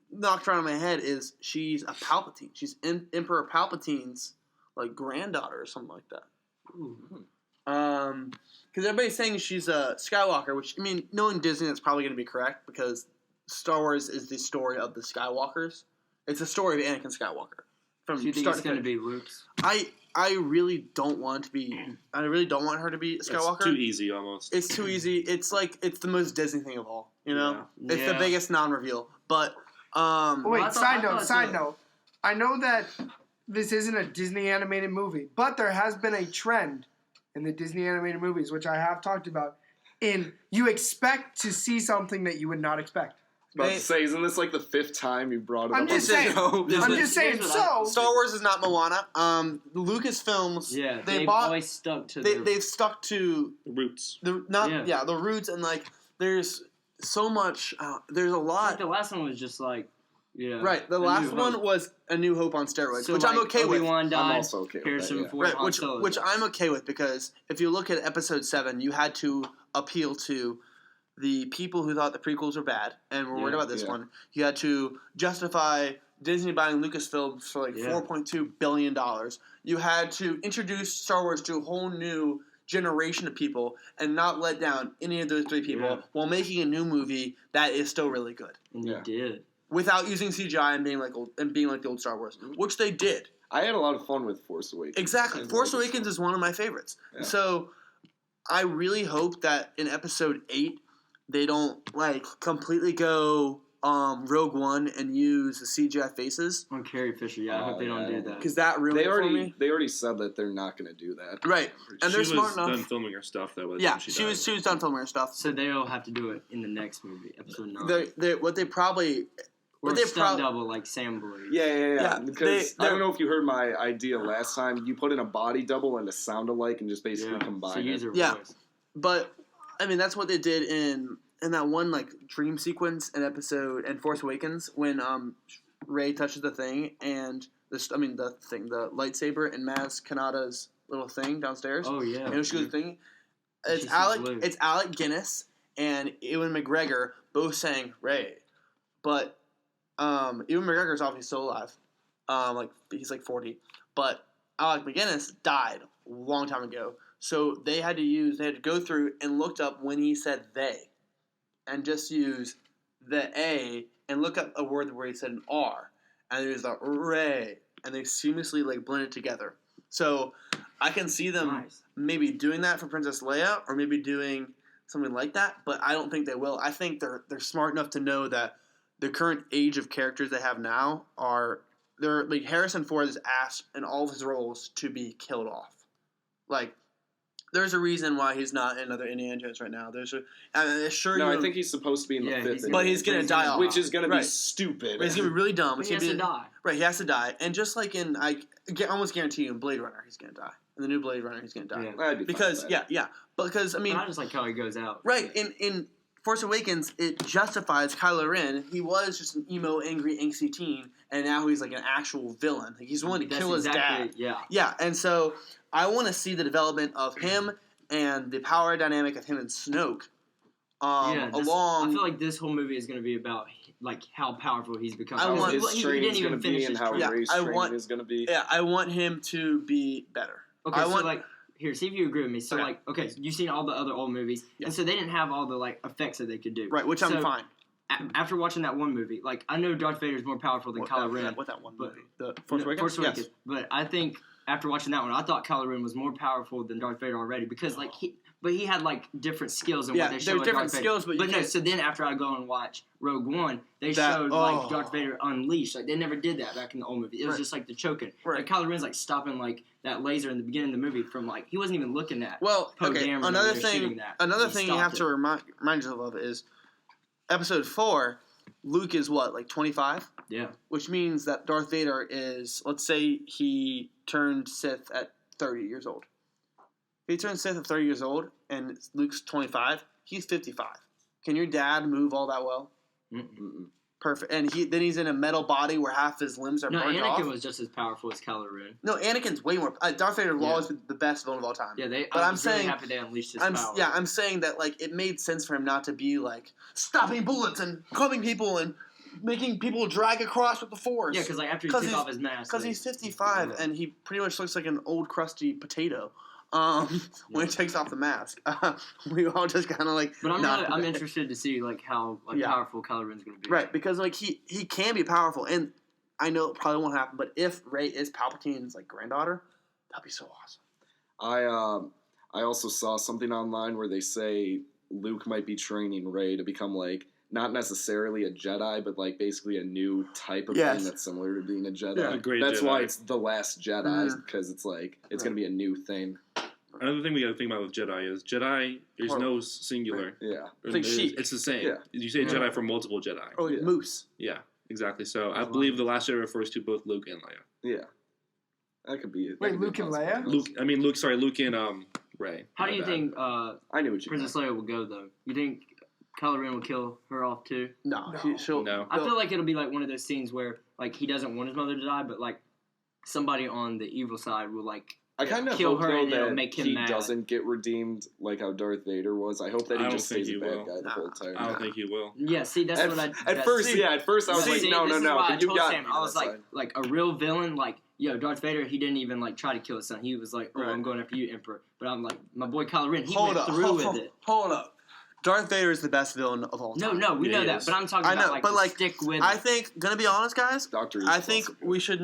[SPEAKER 3] knocked around in my head is she's a Palpatine. She's Emperor Palpatine's like granddaughter or something like that. Because everybody's saying she's a Skywalker, which, I mean, knowing Disney, that's probably going to be correct because Star Wars is the story of the Skywalkers. It's the story of Anakin Skywalker. From
[SPEAKER 7] Do you think
[SPEAKER 3] start
[SPEAKER 7] it's
[SPEAKER 3] to
[SPEAKER 7] going to
[SPEAKER 3] finish.
[SPEAKER 7] be Luke's?
[SPEAKER 3] I really don't want to be. I really don't want her to be a Skywalker.
[SPEAKER 2] It's too easy almost.
[SPEAKER 3] It's too easy. It's like it's the most Disney thing of all. You know, it's the
[SPEAKER 7] Yeah.
[SPEAKER 3] biggest non-reveal. But
[SPEAKER 6] Wait,
[SPEAKER 7] I
[SPEAKER 6] side
[SPEAKER 7] thought
[SPEAKER 6] note. I know that this isn't a Disney animated movie, but there has been a trend in the Disney animated movies, which I have talked about, in you expect to see something that you would not expect.
[SPEAKER 1] About to say, isn't this like the 5th time you brought it
[SPEAKER 6] I'm
[SPEAKER 1] up?
[SPEAKER 6] just
[SPEAKER 1] on the
[SPEAKER 6] saying.
[SPEAKER 1] show?
[SPEAKER 6] I'm just saying.
[SPEAKER 7] Here's
[SPEAKER 6] So
[SPEAKER 7] what
[SPEAKER 3] Star Wars is not Moana. Lucasfilms.
[SPEAKER 7] Yeah,
[SPEAKER 3] they
[SPEAKER 7] they've
[SPEAKER 3] bought.
[SPEAKER 7] always stuck to
[SPEAKER 3] They've stuck to
[SPEAKER 2] Roots.
[SPEAKER 3] the the roots, and like there's so much. There's a
[SPEAKER 7] I
[SPEAKER 3] lot.
[SPEAKER 7] think the last one was just like, yeah.
[SPEAKER 3] Right, the
[SPEAKER 7] A New
[SPEAKER 3] last one
[SPEAKER 7] Hope.
[SPEAKER 3] was A New Hope on steroids,
[SPEAKER 7] So,
[SPEAKER 3] which
[SPEAKER 7] like,
[SPEAKER 3] I'm okay with.
[SPEAKER 7] Obi-Wan died.
[SPEAKER 1] also okay with that,
[SPEAKER 7] Harrison
[SPEAKER 1] yeah.
[SPEAKER 7] Ford,
[SPEAKER 3] Right,
[SPEAKER 7] Han
[SPEAKER 3] which
[SPEAKER 7] Solo
[SPEAKER 3] which
[SPEAKER 7] died.
[SPEAKER 3] I'm okay with because if you look at Episode 7, you had to appeal to the people who thought the prequels were bad and were worried about this one. You had to justify Disney buying Lucasfilm for like $4.2 billion. You had to introduce Star Wars to a whole new generation of people and not let down any of those three people while making a new movie that is still really good.
[SPEAKER 7] And you did.
[SPEAKER 3] Without using CGI and being like the old Star Wars, which they did.
[SPEAKER 1] I had a lot of fun with Force Awakens.
[SPEAKER 3] Exactly. Force Awakens is one of my favorites.
[SPEAKER 1] Yeah.
[SPEAKER 3] So I really hope that in Episode 8 they don't like completely go Rogue One and use the CGI faces
[SPEAKER 7] On Carrie Fisher, yeah. I hope they don't do that.
[SPEAKER 3] because that ruined it for me.
[SPEAKER 1] They already said that they're not going to do that.
[SPEAKER 3] Right, and they're
[SPEAKER 2] she
[SPEAKER 3] smart
[SPEAKER 2] was
[SPEAKER 3] enough.
[SPEAKER 2] done filming her stuff though. by the
[SPEAKER 3] Yeah,
[SPEAKER 2] time
[SPEAKER 3] she
[SPEAKER 2] died.
[SPEAKER 3] was done filming her stuff.
[SPEAKER 7] So they'll have to do it in the next movie, Episode 9.
[SPEAKER 3] What they probably
[SPEAKER 7] or
[SPEAKER 3] what they
[SPEAKER 7] stunt
[SPEAKER 3] prob-
[SPEAKER 7] double like Sam Blade.
[SPEAKER 1] Yeah.
[SPEAKER 3] Yeah,
[SPEAKER 1] Because I
[SPEAKER 3] they're-
[SPEAKER 1] don't know if you heard my idea last time. You put in a body double and a sound alike and just basically
[SPEAKER 7] So
[SPEAKER 1] combine
[SPEAKER 7] use
[SPEAKER 1] it.
[SPEAKER 7] her
[SPEAKER 3] Yeah.
[SPEAKER 7] voice.
[SPEAKER 3] But I mean, that's what they did in that one like dream sequence in Force Awakens when Rey touches the thing and the lightsaber in Maz Kanata's little thing downstairs.
[SPEAKER 7] Oh, yeah.
[SPEAKER 3] And she goes thing.
[SPEAKER 7] She's
[SPEAKER 3] It's
[SPEAKER 7] so blue.
[SPEAKER 3] Alec Guinness and Ewan McGregor both saying Rey, but Ewan McGregor's obviously still alive. He's like 40, but Alec McGuinness died a long time ago. So they had to go through and looked up when he said they, and just use the A and look up a word where he said an R, and there's the Ray, and they seamlessly like blend it together. So I can see them maybe doing that for Princess Leia, or maybe doing something like that, but I don't think they will. I think they're smart enough to know that the current age of characters they have now they're like Harrison Ford is asked in all of his roles to be killed off. Like, there's a reason why he's not in another Indiana Jones right now.
[SPEAKER 1] I think he's supposed to be in the fifth,
[SPEAKER 3] but he's gonna die off,
[SPEAKER 1] which is gonna be stupid.
[SPEAKER 3] But he's gonna be really dumb.
[SPEAKER 7] But he has to die.
[SPEAKER 3] Right, he has to die, and just like I almost guarantee you in Blade Runner, he's gonna die. In the new Blade Runner, he's gonna die.
[SPEAKER 1] Yeah, because
[SPEAKER 3] I mean,
[SPEAKER 7] but I just like how he goes out.
[SPEAKER 3] Right, in Force Awakens, it justifies Kylo Ren. He was just an emo, angry, angsty teen, and now he's like an actual villain. Like, he's willing to kill his dad.
[SPEAKER 7] Yeah.
[SPEAKER 3] Yeah, and so I want to see the development of him and the power dynamic of him and Snoke.
[SPEAKER 7] I feel like this whole movie is going to be about like how powerful he's become.
[SPEAKER 1] His training is going to be and how race training is going to be.
[SPEAKER 3] Yeah, I want him to be better.
[SPEAKER 7] Okay, here, see if you agree with me. So, you've seen all the other old movies, and so they didn't have all the, like, effects that they could do.
[SPEAKER 3] Right, which I'm fine.
[SPEAKER 7] After watching that one movie, like, I know Darth Vader is more powerful than Kylo Ren.
[SPEAKER 3] What that one movie? The Force Awakens?
[SPEAKER 7] Force Awakens. Yes. But I think after watching that one, I thought Kylo Ren was more powerful than Darth Vader already, because, like, he had, like, different skills in what they showed.
[SPEAKER 3] Yeah, different skills,
[SPEAKER 7] but no, so then after I go and watch Rogue One, they showed, like, Darth Vader unleashed. Like, they never did that back in the old movie. It was just, like, the choking.
[SPEAKER 3] Right.
[SPEAKER 7] Like, Kylo Ren's, like, stopping, like, that laser in the beginning of the movie from, like, he wasn't even looking at
[SPEAKER 3] Poe Dameron. Another thing you have to remind yourself of is Episode 4, Luke is what, like 25?
[SPEAKER 7] Yeah.
[SPEAKER 3] Which means that Darth Vader is, let's say he turned Sith at 30 years old. If he turns Sith at 30 years old and Luke's 25, he's 55. Can your dad move all that well?
[SPEAKER 7] Mm-mm.
[SPEAKER 3] Perfect. And then he's in a metal body where half his limbs are burnt off.
[SPEAKER 7] No, Anakin was just as powerful as Kylo Ren.
[SPEAKER 3] No, Anakin's way more. Darth Vader will always be the best villain of all time.
[SPEAKER 7] Yeah,
[SPEAKER 3] I'm
[SPEAKER 7] really happy they unleashed his power.
[SPEAKER 3] Yeah, I'm saying that like it made sense for him not to be like stopping bullets and clubbing people and making people drag across with the Force.
[SPEAKER 7] Yeah, because like after he took off his mask,
[SPEAKER 3] because he's 55 and he pretty much looks like an old crusty potato. When he takes off the mask, we all just kind of like.
[SPEAKER 7] But I'm interested to see like how powerful Kylo Ren's going to be.
[SPEAKER 3] Right, because like he can be powerful, and I know it probably won't happen. But if Rey is Palpatine's like granddaughter, that'd be so awesome.
[SPEAKER 1] I also saw something online where they say Luke might be training Rey to become like not necessarily a Jedi, but like basically a new type of thing that's similar to being a Jedi.
[SPEAKER 2] Yeah,
[SPEAKER 1] that's why it's the Last Jedi, because it's like it's going to be a new thing.
[SPEAKER 2] Another thing we got to think about with Jedi is Jedi. There's no singular.
[SPEAKER 1] Yeah,
[SPEAKER 2] it's the same. Yeah. You say Jedi for multiple Jedi.
[SPEAKER 3] Oh, yeah. Moose.
[SPEAKER 2] Yeah, exactly. So I believe the Last Jedi refers to both Luke and Leia.
[SPEAKER 1] Yeah, that could be it.
[SPEAKER 6] Wait, Luke and Leia?
[SPEAKER 2] Luke and Rey.
[SPEAKER 7] How do you think
[SPEAKER 1] I knew what you
[SPEAKER 7] Princess Leia will go though? You think Kylo Ren will kill her off too?
[SPEAKER 3] No.
[SPEAKER 2] No.
[SPEAKER 7] I feel like it'll be like one of those scenes where like he doesn't want his mother to die, but like somebody on the evil side will like.
[SPEAKER 1] I kind of
[SPEAKER 7] kill
[SPEAKER 1] hope
[SPEAKER 7] her and
[SPEAKER 1] that
[SPEAKER 7] make him
[SPEAKER 1] he
[SPEAKER 7] mad.
[SPEAKER 1] Doesn't get redeemed like how Darth Vader was. I hope that he just stays a bad guy the whole time.
[SPEAKER 2] I don't think he will.
[SPEAKER 7] Yeah, see, that's what I...
[SPEAKER 1] At first I was like, no.
[SPEAKER 7] I told Sam, I was like a real villain, like, yo, Darth Vader, he didn't even, like, try to kill his son. He was like, I'm going after you, Emperor. But I'm like, my boy Kylo Ren, he went through with it.
[SPEAKER 3] Hold up. Darth Vader is the best villain of all time.
[SPEAKER 7] No, we know that, but I'm talking about like stick with.
[SPEAKER 3] I think, gonna be honest, guys. I think
[SPEAKER 1] awesome.
[SPEAKER 3] we should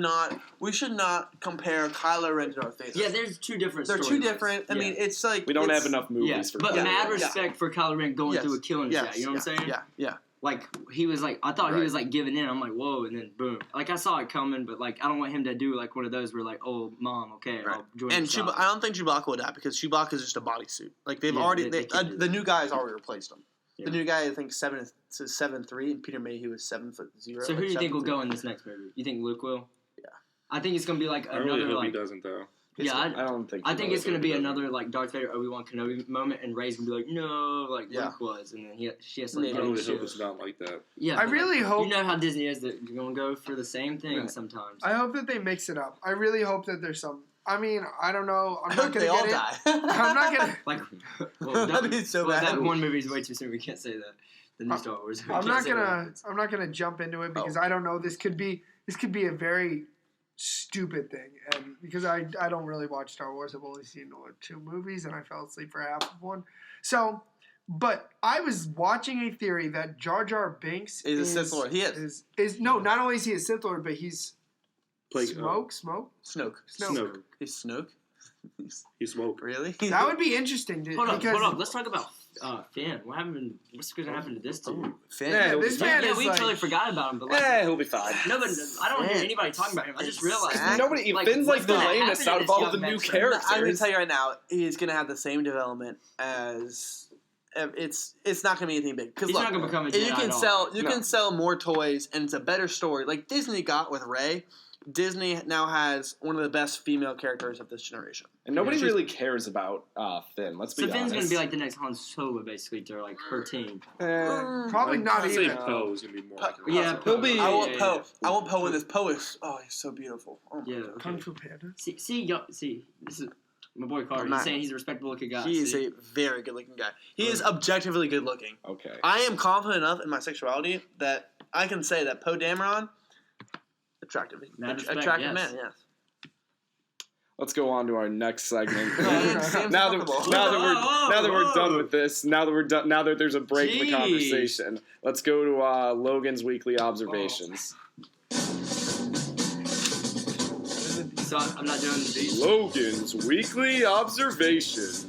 [SPEAKER 3] not compare Kylo Ren to Darth Vader.
[SPEAKER 7] Yeah, there's two different.
[SPEAKER 3] They're two different. I mean, it's like
[SPEAKER 1] we don't have enough movies for.
[SPEAKER 7] But mad respect for Kylo Ren going through a killing shot. You know what I'm saying?
[SPEAKER 3] Yeah.
[SPEAKER 7] Like he was like, I thought he was like giving in. I'm like, whoa, and then boom. Like I saw it coming, but like I don't want him to do like one of those where like, oh, mom, okay, I'll join.
[SPEAKER 3] And I don't think Chewbacca would die because Chewbacca is just a bodysuit. Like they've already, the new guy's already replaced him. Yeah. The new guy, I think, 7'3", and Peter Mayhew was 7'0".
[SPEAKER 7] So who do you think will go in this next movie? You think Luke will?
[SPEAKER 3] Yeah.
[SPEAKER 7] I think it's gonna be like another.
[SPEAKER 2] I really hope
[SPEAKER 7] like,
[SPEAKER 2] he doesn't though.
[SPEAKER 7] I
[SPEAKER 1] don't think.
[SPEAKER 7] I think it's gonna be another like Darth Vader Obi-Wan Kenobi moment, and Rey's gonna be like, no, like Luke was, and then she has to. Like,
[SPEAKER 2] I really hope it's not like that.
[SPEAKER 7] Yeah,
[SPEAKER 6] I really hope.
[SPEAKER 7] You know how Disney is that you're gonna go for the same thing sometimes.
[SPEAKER 6] I hope that they mix it up. I really hope that there's some. I mean, I don't know. I'm not gonna
[SPEAKER 3] they all
[SPEAKER 6] get
[SPEAKER 3] die.
[SPEAKER 6] I'm not gonna.
[SPEAKER 7] Like,
[SPEAKER 3] that'd be so bad.
[SPEAKER 7] That one movie's way too soon. We can't say that. The new Star Wars.
[SPEAKER 6] I'm not gonna jump into it because I don't know. This could be a very stupid thing, and because I don't really watch Star Wars. I've only seen 2 movies, and I fell asleep for half of one. So, But I was watching a theory that Jar Jar Binks
[SPEAKER 3] He's a Sith Lord. He is.
[SPEAKER 6] No, not only is he a Sith Lord, but he's Snoke.
[SPEAKER 3] Snoke. He's Snoke.
[SPEAKER 2] He smoke.
[SPEAKER 3] Really?
[SPEAKER 6] That would be interesting.
[SPEAKER 7] Hold up. Let's talk about Finn. What's going to happen to this dude?
[SPEAKER 3] Finn.
[SPEAKER 6] Yeah, this man is
[SPEAKER 7] we
[SPEAKER 6] like,
[SPEAKER 7] totally forgot about him. But like,
[SPEAKER 1] He'll be fine.
[SPEAKER 7] no, but I don't hear anybody talking about him. I just realized.
[SPEAKER 1] Nobody.
[SPEAKER 7] Like,
[SPEAKER 1] Finn's like
[SPEAKER 7] what's
[SPEAKER 1] the
[SPEAKER 7] gonna
[SPEAKER 1] lamest
[SPEAKER 7] happen
[SPEAKER 1] out
[SPEAKER 7] to
[SPEAKER 1] of all
[SPEAKER 7] this
[SPEAKER 1] the
[SPEAKER 7] young
[SPEAKER 1] new
[SPEAKER 7] man?
[SPEAKER 1] characters.
[SPEAKER 3] I'm going to tell you right now, he's going to have the same development as. It's not going to be anything big.
[SPEAKER 7] He's not going to become a Jedi.
[SPEAKER 3] You can sell more toys, and it's a better story. Like Disney got with Rey. Disney now has one of the best female characters of this generation.
[SPEAKER 1] And nobody really cares about Finn. Let's be honest.
[SPEAKER 7] So Finn's going to be like the next Han Solo, basically, to like her team.
[SPEAKER 6] probably not
[SPEAKER 2] I'd say
[SPEAKER 6] even.
[SPEAKER 2] Poe is gonna be more.
[SPEAKER 7] Yeah,
[SPEAKER 1] He'll be.
[SPEAKER 3] I want Poe. I want Poe in this. Poe is. Oh, he's so beautiful. Oh,
[SPEAKER 7] Yeah.
[SPEAKER 6] Kung Fu Panda.
[SPEAKER 7] See, this is my boy Carter.
[SPEAKER 3] Matt.
[SPEAKER 7] He's saying he's a respectable looking guy.
[SPEAKER 3] He is a very good looking guy. He is objectively good looking.
[SPEAKER 1] Okay.
[SPEAKER 3] I am confident enough in my sexuality that I can say that Poe Dameron, attractive
[SPEAKER 7] yes.
[SPEAKER 3] man. Yes.
[SPEAKER 1] Let's go on to our next segment.
[SPEAKER 3] Sam's
[SPEAKER 1] now
[SPEAKER 3] fuckable.
[SPEAKER 1] that we're done with this, now that there's a break in the
[SPEAKER 7] Jeez.
[SPEAKER 1] conversation, let's go to Logan's weekly observations.
[SPEAKER 7] So I'm not doing the beat.
[SPEAKER 1] Logan's weekly observations.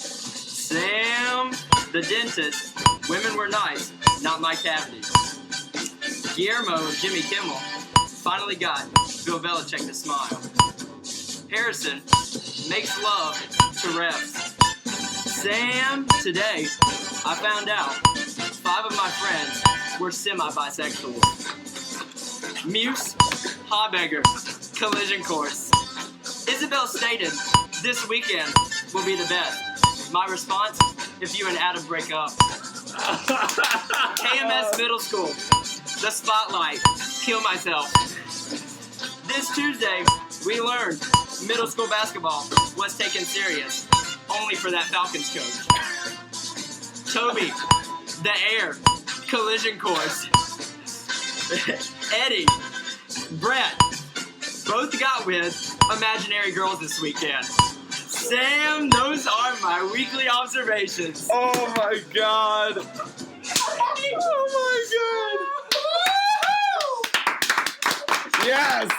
[SPEAKER 7] Sam, the dentist. Women were nice, not my cavities. Guillermo, Jimmy Kimmel, finally got Bill Belichick to smile. Harrison makes love to refs. Sam, today, I found out 5 of my friends were semi-bisexual. Muse, Hobegger, collision course. Isabel stated, this weekend will be the best. My response, if you and Adam break up. KMS Middle School, the spotlight, kill myself. This Tuesday, we learned middle school basketball was taken serious, only for that Falcons coach. Toby, the air, collision course. Eddie, Brett, both got with imaginary girls this weekend. Sam, those are my weekly observations.
[SPEAKER 1] Oh my god! Oh my god! Yes!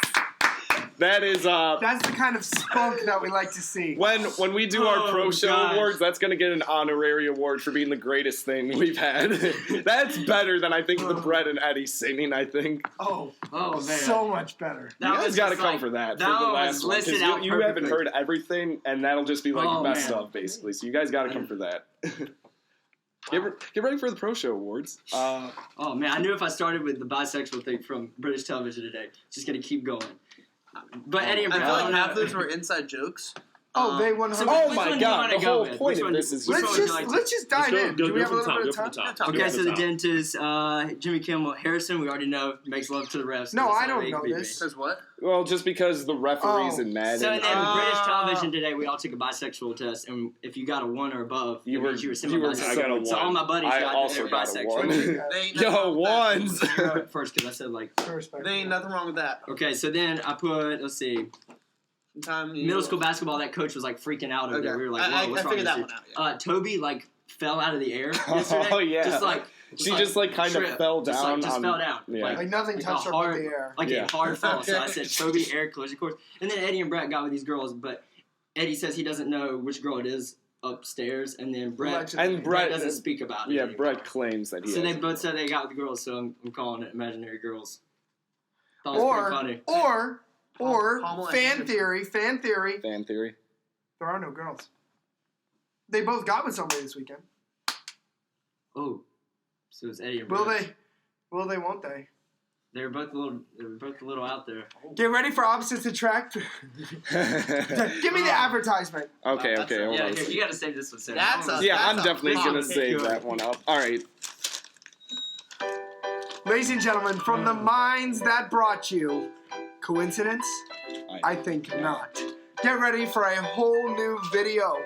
[SPEAKER 1] That is
[SPEAKER 6] That's the kind of spunk that we like to see.
[SPEAKER 1] when we do our Pro Show
[SPEAKER 7] gosh.
[SPEAKER 1] awards, that's gonna get an honorary award for being the greatest thing we've had. That's better than I think the Brett and Eddie singing. I think
[SPEAKER 6] Oh,
[SPEAKER 7] man.
[SPEAKER 6] so much better.
[SPEAKER 1] you guys got to come for that for the last one because you haven't heard everything, and that'll just be like best of basically. So you guys got to come for that. Get ready for the Pro Show awards.
[SPEAKER 7] Oh man, I knew if I started with the bisexual thing from British television today, it's just gonna keep going. But Eddie and
[SPEAKER 3] I
[SPEAKER 7] Brett,
[SPEAKER 3] feel
[SPEAKER 7] I
[SPEAKER 3] like
[SPEAKER 7] don't
[SPEAKER 3] half
[SPEAKER 7] know.
[SPEAKER 3] those were inside jokes.
[SPEAKER 6] Oh, they 100.
[SPEAKER 7] So
[SPEAKER 1] Oh
[SPEAKER 7] which
[SPEAKER 1] my
[SPEAKER 7] one do you
[SPEAKER 1] god!
[SPEAKER 7] wanna
[SPEAKER 1] The
[SPEAKER 7] go
[SPEAKER 1] whole
[SPEAKER 7] with?
[SPEAKER 1] point
[SPEAKER 7] Which
[SPEAKER 1] of
[SPEAKER 7] one-
[SPEAKER 1] this is
[SPEAKER 6] Let's
[SPEAKER 7] Which one would you
[SPEAKER 6] just
[SPEAKER 7] like
[SPEAKER 6] let's just dive in. Do we have a little bit of time?
[SPEAKER 7] Okay, so the dentist, Jimmy Kimmel, Harrison, we already know, makes love to the refs.
[SPEAKER 6] No,
[SPEAKER 7] That's
[SPEAKER 6] I
[SPEAKER 7] how
[SPEAKER 6] don't
[SPEAKER 7] they
[SPEAKER 6] know
[SPEAKER 7] beat
[SPEAKER 6] this.
[SPEAKER 3] Says what?
[SPEAKER 1] well, just because the referees
[SPEAKER 6] Oh.
[SPEAKER 1] and Madden.
[SPEAKER 7] So then British television today, we all took a bisexual test, and if you got a 1 or above,
[SPEAKER 1] You
[SPEAKER 7] it
[SPEAKER 1] were-
[SPEAKER 7] means you were
[SPEAKER 1] you were-
[SPEAKER 7] semi-bisexual.
[SPEAKER 2] I got a
[SPEAKER 7] So
[SPEAKER 2] 1.
[SPEAKER 7] all my buddies
[SPEAKER 1] I
[SPEAKER 7] got
[SPEAKER 1] also
[SPEAKER 7] they were
[SPEAKER 1] got a
[SPEAKER 7] bisexual.
[SPEAKER 1] 1.
[SPEAKER 3] They ain't
[SPEAKER 1] Yo,
[SPEAKER 3] nothing wrong with
[SPEAKER 1] ones.
[SPEAKER 7] You're up first because I said like.
[SPEAKER 6] Respect.
[SPEAKER 3] There ain't nothing wrong with that.
[SPEAKER 7] Okay, so then I put, let's see, middle school basketball. That coach was like freaking out over there. We were like,
[SPEAKER 3] I
[SPEAKER 7] whoa, what's wrong
[SPEAKER 3] figured
[SPEAKER 7] with
[SPEAKER 3] that
[SPEAKER 7] you?
[SPEAKER 3] one out. Yeah.
[SPEAKER 7] Toby like fell out of the air yesterday.
[SPEAKER 1] Oh, yeah.
[SPEAKER 7] She
[SPEAKER 1] just like kind of fell down.
[SPEAKER 7] Just fell down.
[SPEAKER 1] Yeah.
[SPEAKER 6] Like nothing
[SPEAKER 7] Like
[SPEAKER 6] touched
[SPEAKER 7] a
[SPEAKER 6] her
[SPEAKER 7] hard-
[SPEAKER 6] but the air.
[SPEAKER 7] Like
[SPEAKER 1] Yeah.
[SPEAKER 7] a hard fall. So I said Toby air collision course. And then Eddie and Brett got with these girls, but Eddie says he doesn't know which girl it is upstairs, and then Brett
[SPEAKER 1] Brett
[SPEAKER 7] doesn't speak about it.
[SPEAKER 1] Yeah,
[SPEAKER 7] anymore.
[SPEAKER 1] Brett claims that he.
[SPEAKER 7] So they
[SPEAKER 1] hasn't.
[SPEAKER 7] both said they got with the girls, so I'm calling it imaginary girls. Thought it was pretty funny.
[SPEAKER 6] Or
[SPEAKER 3] Pamela
[SPEAKER 6] fan
[SPEAKER 3] Anderson.
[SPEAKER 6] theory.
[SPEAKER 1] Fan theory.
[SPEAKER 6] There are no girls. They both got with somebody this weekend.
[SPEAKER 7] Oh, so it's Eddie and Brett.
[SPEAKER 6] Will they? Will they? Won't they?
[SPEAKER 7] They're both a little out there.
[SPEAKER 6] Get ready for opposites attract. Give me the advertisement.
[SPEAKER 1] Okay. Hold
[SPEAKER 7] Yeah,
[SPEAKER 1] on.
[SPEAKER 7] here, you gotta save this one, Sarah.
[SPEAKER 3] That's a-
[SPEAKER 1] Yeah, I'm
[SPEAKER 3] that's a
[SPEAKER 1] definitely
[SPEAKER 3] big
[SPEAKER 1] gonna
[SPEAKER 3] one.
[SPEAKER 1] save that one up. All right.
[SPEAKER 6] Ladies and gentlemen, from the minds that brought you, coincidence? I think not. Get ready for a whole new video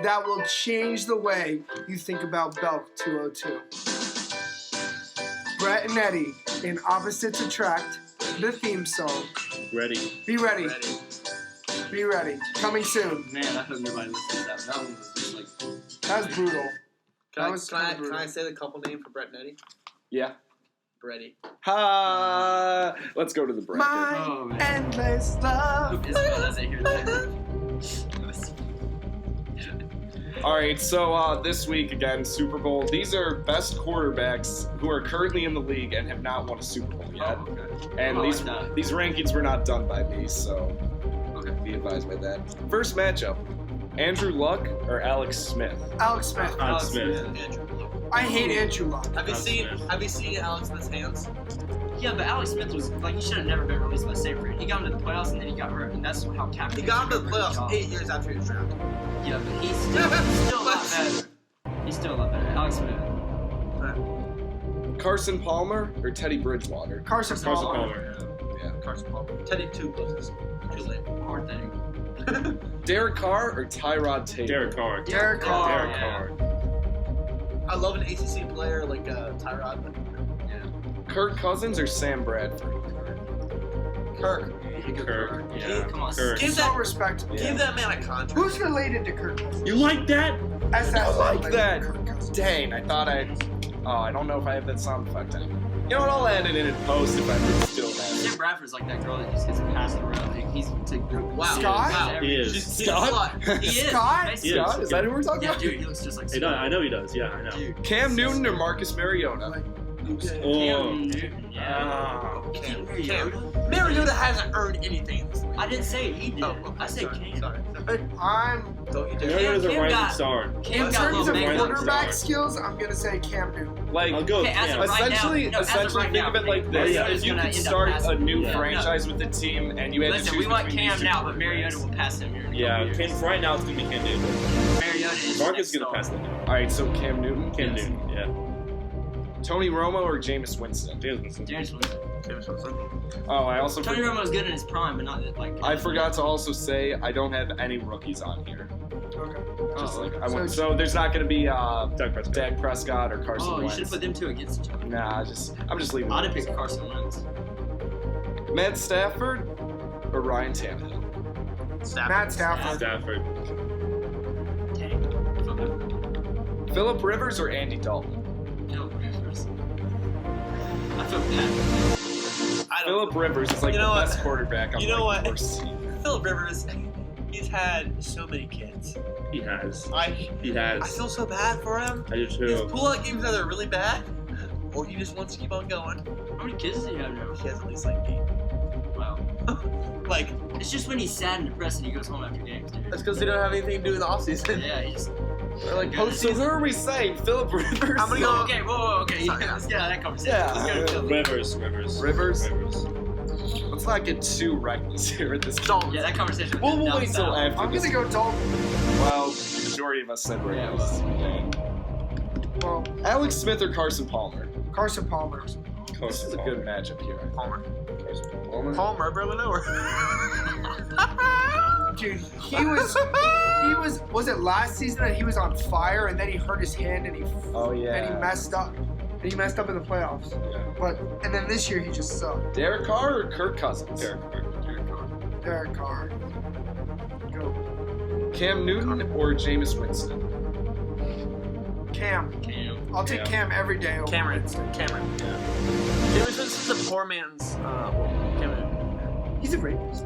[SPEAKER 6] that will change the way you think about Belk 202. Brett and Eddie in Opposites Attract, the theme song.
[SPEAKER 2] Ready.
[SPEAKER 6] Be ready. Be ready. Coming soon.
[SPEAKER 7] Man, I hope nobody listens to that. That one was just like.
[SPEAKER 6] That was brutal.
[SPEAKER 3] Can I say the couple name for Brett and Eddie?
[SPEAKER 1] Yeah.
[SPEAKER 3] Bretty.
[SPEAKER 1] Ha! Let's go to the bracket.
[SPEAKER 3] My endless love.
[SPEAKER 1] All right, so this week again, Super Bowl. These are best quarterbacks who are currently in the league and have not won a Super Bowl yet.
[SPEAKER 7] Oh, okay.
[SPEAKER 1] And these rankings were not done by me, so be advised by that. First matchup: Andrew Luck or Alex Smith.
[SPEAKER 6] Alex Smith.
[SPEAKER 2] Alex Smith.
[SPEAKER 6] I hate Andrew Luck.
[SPEAKER 3] Have you seen Alex Smith's hands?
[SPEAKER 7] Yeah, but Alex Smith was like he should have never been released by Sabre. He got into the playoffs and then he got hurt, and that's how Captain.
[SPEAKER 3] He got into the playoffs 8 years after he was drafted.
[SPEAKER 7] Yeah, but he's still a lot better. He's still a lot better. Alex Smith.
[SPEAKER 1] Carson Palmer or Teddy Bridgewater.
[SPEAKER 6] Carson
[SPEAKER 2] Palmer.
[SPEAKER 1] Yeah.
[SPEAKER 3] Carson Palmer. Teddy too closest. Too late.
[SPEAKER 7] Hard thing.
[SPEAKER 1] Derek Carr or Tyrod Taylor.
[SPEAKER 2] Derek Carr.
[SPEAKER 6] Derek Carr.
[SPEAKER 2] Derek Carr.
[SPEAKER 3] I love an ACC player like Tyrod.
[SPEAKER 1] Kirk Cousins or Sam Bradford.
[SPEAKER 3] Kirk.
[SPEAKER 2] Kirk. Yeah.
[SPEAKER 7] Come on.
[SPEAKER 2] Kirk.
[SPEAKER 3] Give
[SPEAKER 6] So
[SPEAKER 3] that,
[SPEAKER 6] respectable.
[SPEAKER 3] give that man a contract.
[SPEAKER 6] Who's related to Kirk Cousins?
[SPEAKER 2] You like that?
[SPEAKER 6] SF
[SPEAKER 1] like
[SPEAKER 6] related
[SPEAKER 1] that.
[SPEAKER 6] to Kirk Cousins.
[SPEAKER 1] Dang, I thought I don't know if I have that sound effect on. You know what? I'll add it in post if I still have it.
[SPEAKER 7] Sam Bradford's like that girl that just gets passed around. Like, he's
[SPEAKER 3] Wow.
[SPEAKER 6] Scott?
[SPEAKER 3] Wow.
[SPEAKER 2] He is.
[SPEAKER 3] He's
[SPEAKER 1] Scott?
[SPEAKER 3] a slut.
[SPEAKER 7] He is.
[SPEAKER 6] Scott?
[SPEAKER 7] basically.
[SPEAKER 2] He is.
[SPEAKER 1] Scott? Is that who we're talking
[SPEAKER 7] Yeah,
[SPEAKER 1] about?
[SPEAKER 7] dude, he looks just like
[SPEAKER 2] He
[SPEAKER 7] Scott.
[SPEAKER 2] does. I know he does. Yeah, I know.
[SPEAKER 7] Dude.
[SPEAKER 1] Cam Newton or Marcus Mariota?
[SPEAKER 2] Oh.
[SPEAKER 7] Cam Newton, yeah.
[SPEAKER 3] Cam.
[SPEAKER 7] Mariota?
[SPEAKER 3] Mariota hasn't earned anything in this league.
[SPEAKER 7] I didn't say he did.
[SPEAKER 3] Oh, okay.
[SPEAKER 7] I said
[SPEAKER 3] Sorry.
[SPEAKER 7] Cam.
[SPEAKER 3] Sorry. Don't you dare.
[SPEAKER 2] Mariota's a
[SPEAKER 7] Cam
[SPEAKER 2] rising
[SPEAKER 7] got-
[SPEAKER 2] star.
[SPEAKER 7] Cam
[SPEAKER 6] In
[SPEAKER 7] got
[SPEAKER 6] terms
[SPEAKER 7] little
[SPEAKER 6] of
[SPEAKER 7] bangers.
[SPEAKER 6] quarterback skills, I'm going to say Cam Newton.
[SPEAKER 1] Like,
[SPEAKER 2] I'll go with
[SPEAKER 7] Okay, as
[SPEAKER 2] Cam.
[SPEAKER 7] of right
[SPEAKER 1] essentially,
[SPEAKER 7] now, no, as of
[SPEAKER 1] essentially
[SPEAKER 7] right
[SPEAKER 1] think
[SPEAKER 7] now,
[SPEAKER 1] of it like this:
[SPEAKER 7] Mariota's
[SPEAKER 1] if you
[SPEAKER 7] gonna
[SPEAKER 1] could
[SPEAKER 7] end up
[SPEAKER 1] start
[SPEAKER 7] passing-
[SPEAKER 1] a new
[SPEAKER 2] Yeah.
[SPEAKER 1] franchise with the team and you had to
[SPEAKER 7] Listen,
[SPEAKER 1] choose
[SPEAKER 7] we want
[SPEAKER 1] between
[SPEAKER 7] Cam
[SPEAKER 1] these
[SPEAKER 7] now,
[SPEAKER 1] two
[SPEAKER 7] but Mariota
[SPEAKER 1] quarterbacks.
[SPEAKER 7] will pass him here in a
[SPEAKER 2] Yeah,
[SPEAKER 7] couple years.
[SPEAKER 2] right now it's gonna be Cam Newton.
[SPEAKER 7] Mariota is
[SPEAKER 2] Marcus
[SPEAKER 7] next
[SPEAKER 2] is gonna
[SPEAKER 7] star.
[SPEAKER 2] pass that.
[SPEAKER 1] All right, so Cam Newton,
[SPEAKER 2] Cam Newton. Yeah.
[SPEAKER 1] Tony Romo or Jameis Winston.
[SPEAKER 2] James Winston.
[SPEAKER 7] James Winston.
[SPEAKER 1] Oh, I also
[SPEAKER 7] Tony Romo's good in his prime, but not like.
[SPEAKER 1] I forgot to also say I don't have any rookies on here.
[SPEAKER 6] Okay.
[SPEAKER 1] Just like I
[SPEAKER 6] So-
[SPEAKER 1] want, so there's not going to be
[SPEAKER 2] Dak Prescott.
[SPEAKER 1] Dak Prescott or Carson
[SPEAKER 7] Oh, you
[SPEAKER 1] Wentz.
[SPEAKER 7] should have put them two against each other.
[SPEAKER 1] Nah, I'm just leaving.
[SPEAKER 7] I'd have
[SPEAKER 1] those
[SPEAKER 7] picked
[SPEAKER 1] out.
[SPEAKER 7] Carson Wentz.
[SPEAKER 1] Matt Stafford or Ryan Tannehill.
[SPEAKER 6] Matt Stafford.
[SPEAKER 2] Stafford.
[SPEAKER 7] Dang.
[SPEAKER 1] Phillip Rivers or Andy Dalton.
[SPEAKER 7] Phillip Rivers. I feel bad.
[SPEAKER 1] Phillip Rivers is like
[SPEAKER 3] You
[SPEAKER 1] the
[SPEAKER 3] know what?
[SPEAKER 1] best quarterback on
[SPEAKER 3] You know
[SPEAKER 1] like, the
[SPEAKER 3] what?
[SPEAKER 1] worst team.
[SPEAKER 3] Phillip Rivers, he's had so many kids.
[SPEAKER 2] He has.
[SPEAKER 3] I
[SPEAKER 2] He has.
[SPEAKER 3] feel so bad for him.
[SPEAKER 2] I do
[SPEAKER 3] His
[SPEAKER 2] too.
[SPEAKER 3] pull-out games either really bad, or he just wants to keep on going.
[SPEAKER 7] How many kids does he have now?
[SPEAKER 3] He has at least like 8.
[SPEAKER 7] Wow.
[SPEAKER 3] Like,
[SPEAKER 7] It's just when he's sad and depressed and he goes home after games, dude.
[SPEAKER 3] that's because he don't have anything to do in the offseason.
[SPEAKER 7] Yeah, he just.
[SPEAKER 3] Or like
[SPEAKER 1] So who
[SPEAKER 3] postseason.
[SPEAKER 1] are we saying? Phillip Rivers?
[SPEAKER 3] I'm gonna go-
[SPEAKER 7] Okay, whoa, okay.
[SPEAKER 3] Sorry.
[SPEAKER 7] Let's get out of that conversation.
[SPEAKER 1] Yeah.
[SPEAKER 7] Let's go to Philly.
[SPEAKER 2] Rivers.
[SPEAKER 1] Let's not get too reckless here at this point.
[SPEAKER 3] Dalton.
[SPEAKER 7] Yeah, that conversation.
[SPEAKER 1] We'll
[SPEAKER 7] down
[SPEAKER 1] wait till
[SPEAKER 7] south.
[SPEAKER 1] after
[SPEAKER 6] I'm
[SPEAKER 1] this.
[SPEAKER 6] going to go Dalton.
[SPEAKER 1] Well, the majority of us said
[SPEAKER 7] Yeah,
[SPEAKER 1] Rivers.
[SPEAKER 6] Well,
[SPEAKER 1] Alex Smith or Carson Palmer?
[SPEAKER 6] Carson Palmer.
[SPEAKER 1] This is a good matchup here.
[SPEAKER 3] Palmer.
[SPEAKER 1] Palmer.
[SPEAKER 3] Palmer, bro, lower.
[SPEAKER 6] Dude, he was it last season that he was on fire and then he hurt his hand and he
[SPEAKER 1] Oh yeah.
[SPEAKER 6] and he messed up. And he messed up in the playoffs.
[SPEAKER 1] Yeah.
[SPEAKER 6] And then this year he just sucked.
[SPEAKER 1] Derek Carr or Kirk Cousins?
[SPEAKER 6] Derek Carr. Go.
[SPEAKER 1] Cam Newton or Jameis Winston?
[SPEAKER 6] Cam. I'll take Cam every day over
[SPEAKER 3] Cameron.
[SPEAKER 6] Winston.
[SPEAKER 3] James Winston's a poor man's, Cameron.
[SPEAKER 6] He's a rapist.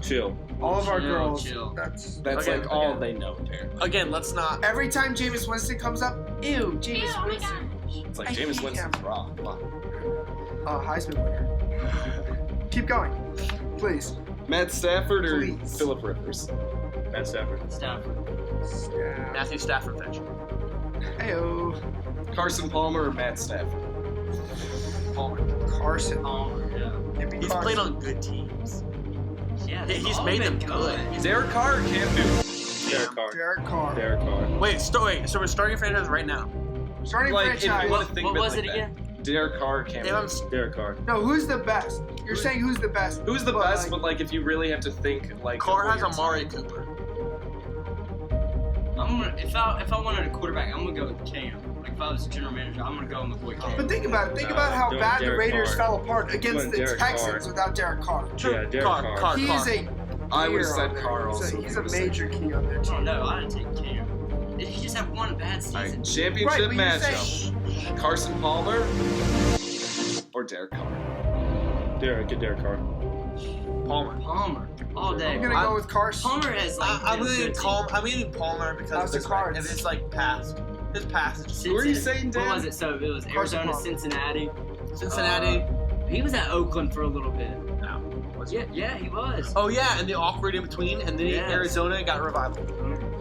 [SPEAKER 2] Chill.
[SPEAKER 6] All of our
[SPEAKER 7] Chill,
[SPEAKER 6] girls.
[SPEAKER 7] chill.
[SPEAKER 1] That's
[SPEAKER 3] Okay,
[SPEAKER 1] like all
[SPEAKER 3] okay.
[SPEAKER 1] they know apparently.
[SPEAKER 3] Again, let's not.
[SPEAKER 6] Every time Jameis Winston comes up, ew, Jameis Winston.
[SPEAKER 1] It's like
[SPEAKER 6] I
[SPEAKER 1] Jameis
[SPEAKER 6] hate
[SPEAKER 1] Winston's
[SPEAKER 6] him.
[SPEAKER 1] wrong. Come on.
[SPEAKER 6] Heisman winner. Keep going, please.
[SPEAKER 1] Matt Stafford or
[SPEAKER 6] Please.
[SPEAKER 1] Phillip Rivers?
[SPEAKER 2] Matt Stafford.
[SPEAKER 7] Stafford.
[SPEAKER 6] Yeah.
[SPEAKER 3] Matthew Stafford fetch.
[SPEAKER 6] Heyo.
[SPEAKER 1] Carson Palmer or Matt Stafford?
[SPEAKER 3] Palmer.
[SPEAKER 6] Carson.
[SPEAKER 7] Palmer, yeah.
[SPEAKER 6] Give me
[SPEAKER 3] He's
[SPEAKER 6] Carson.
[SPEAKER 3] played on good teams.
[SPEAKER 7] Yeah,
[SPEAKER 3] He's
[SPEAKER 7] they've all
[SPEAKER 3] made
[SPEAKER 7] been
[SPEAKER 3] them good.
[SPEAKER 1] Derek Carr or Cam Newton?
[SPEAKER 2] Derek Carr.
[SPEAKER 6] Derek Carr.
[SPEAKER 2] Derek Carr.
[SPEAKER 3] Wait, so we're starting a franchise right now.
[SPEAKER 6] Starting
[SPEAKER 1] Like, if you
[SPEAKER 6] franchise.
[SPEAKER 1] want to think
[SPEAKER 7] What
[SPEAKER 1] of it
[SPEAKER 7] was
[SPEAKER 1] like
[SPEAKER 7] it
[SPEAKER 1] that.
[SPEAKER 7] again?
[SPEAKER 1] Derek Carr or Cam
[SPEAKER 3] If I'm
[SPEAKER 1] Newton?
[SPEAKER 2] Derek Carr.
[SPEAKER 6] No, who's the best? You're saying who's the best?
[SPEAKER 1] Who's the
[SPEAKER 6] but,
[SPEAKER 1] best?
[SPEAKER 6] like,
[SPEAKER 1] But like, if you really have to think, like,
[SPEAKER 3] Carr
[SPEAKER 1] of
[SPEAKER 3] has
[SPEAKER 1] what you're
[SPEAKER 3] Amari
[SPEAKER 1] saying.
[SPEAKER 3] Cooper.
[SPEAKER 7] If I wanted a quarterback, I'm gonna go with Cam. Like if I was general manager, I'm gonna go with my boy Cam.
[SPEAKER 6] But think about it. Think about how
[SPEAKER 2] doing
[SPEAKER 6] bad the
[SPEAKER 2] Derek
[SPEAKER 6] Raiders
[SPEAKER 2] Carr.
[SPEAKER 6] fell apart against
[SPEAKER 2] Doing
[SPEAKER 6] the
[SPEAKER 2] Derek
[SPEAKER 6] Texans
[SPEAKER 2] Carr.
[SPEAKER 6] without Derek Carr.
[SPEAKER 2] Yeah, Derek Carr.
[SPEAKER 3] Carr.
[SPEAKER 6] He is a
[SPEAKER 1] I would
[SPEAKER 6] gear
[SPEAKER 1] have said
[SPEAKER 6] on there.
[SPEAKER 1] Carr also.
[SPEAKER 6] He's a
[SPEAKER 1] if you would've
[SPEAKER 6] major key on their
[SPEAKER 7] Oh
[SPEAKER 6] team.
[SPEAKER 7] no, I didn't take Cam. he just had one bad season.
[SPEAKER 1] All right, championship
[SPEAKER 3] Right, but you're
[SPEAKER 1] matchup: Carson Palmer or Derek Carr.
[SPEAKER 2] Get Derek Carr.
[SPEAKER 7] Palmer. All day.
[SPEAKER 6] I'm gonna go with Carson.
[SPEAKER 7] Palmer has like.
[SPEAKER 3] I'm
[SPEAKER 7] been
[SPEAKER 3] leaning
[SPEAKER 7] good
[SPEAKER 3] Palmer because
[SPEAKER 6] How's the
[SPEAKER 3] of
[SPEAKER 6] Cards?
[SPEAKER 3] his like pass. His pass.
[SPEAKER 7] team.
[SPEAKER 1] Who are you saying, Dan?
[SPEAKER 7] What was it? So it was Arizona,
[SPEAKER 6] Palmer.
[SPEAKER 7] Cincinnati.
[SPEAKER 3] Cincinnati.
[SPEAKER 7] He was at Oakland for a little bit.
[SPEAKER 3] No.
[SPEAKER 7] Yeah, he was.
[SPEAKER 3] Oh yeah, and the awkward in between, and then
[SPEAKER 7] Yes.
[SPEAKER 3] Arizona got revival.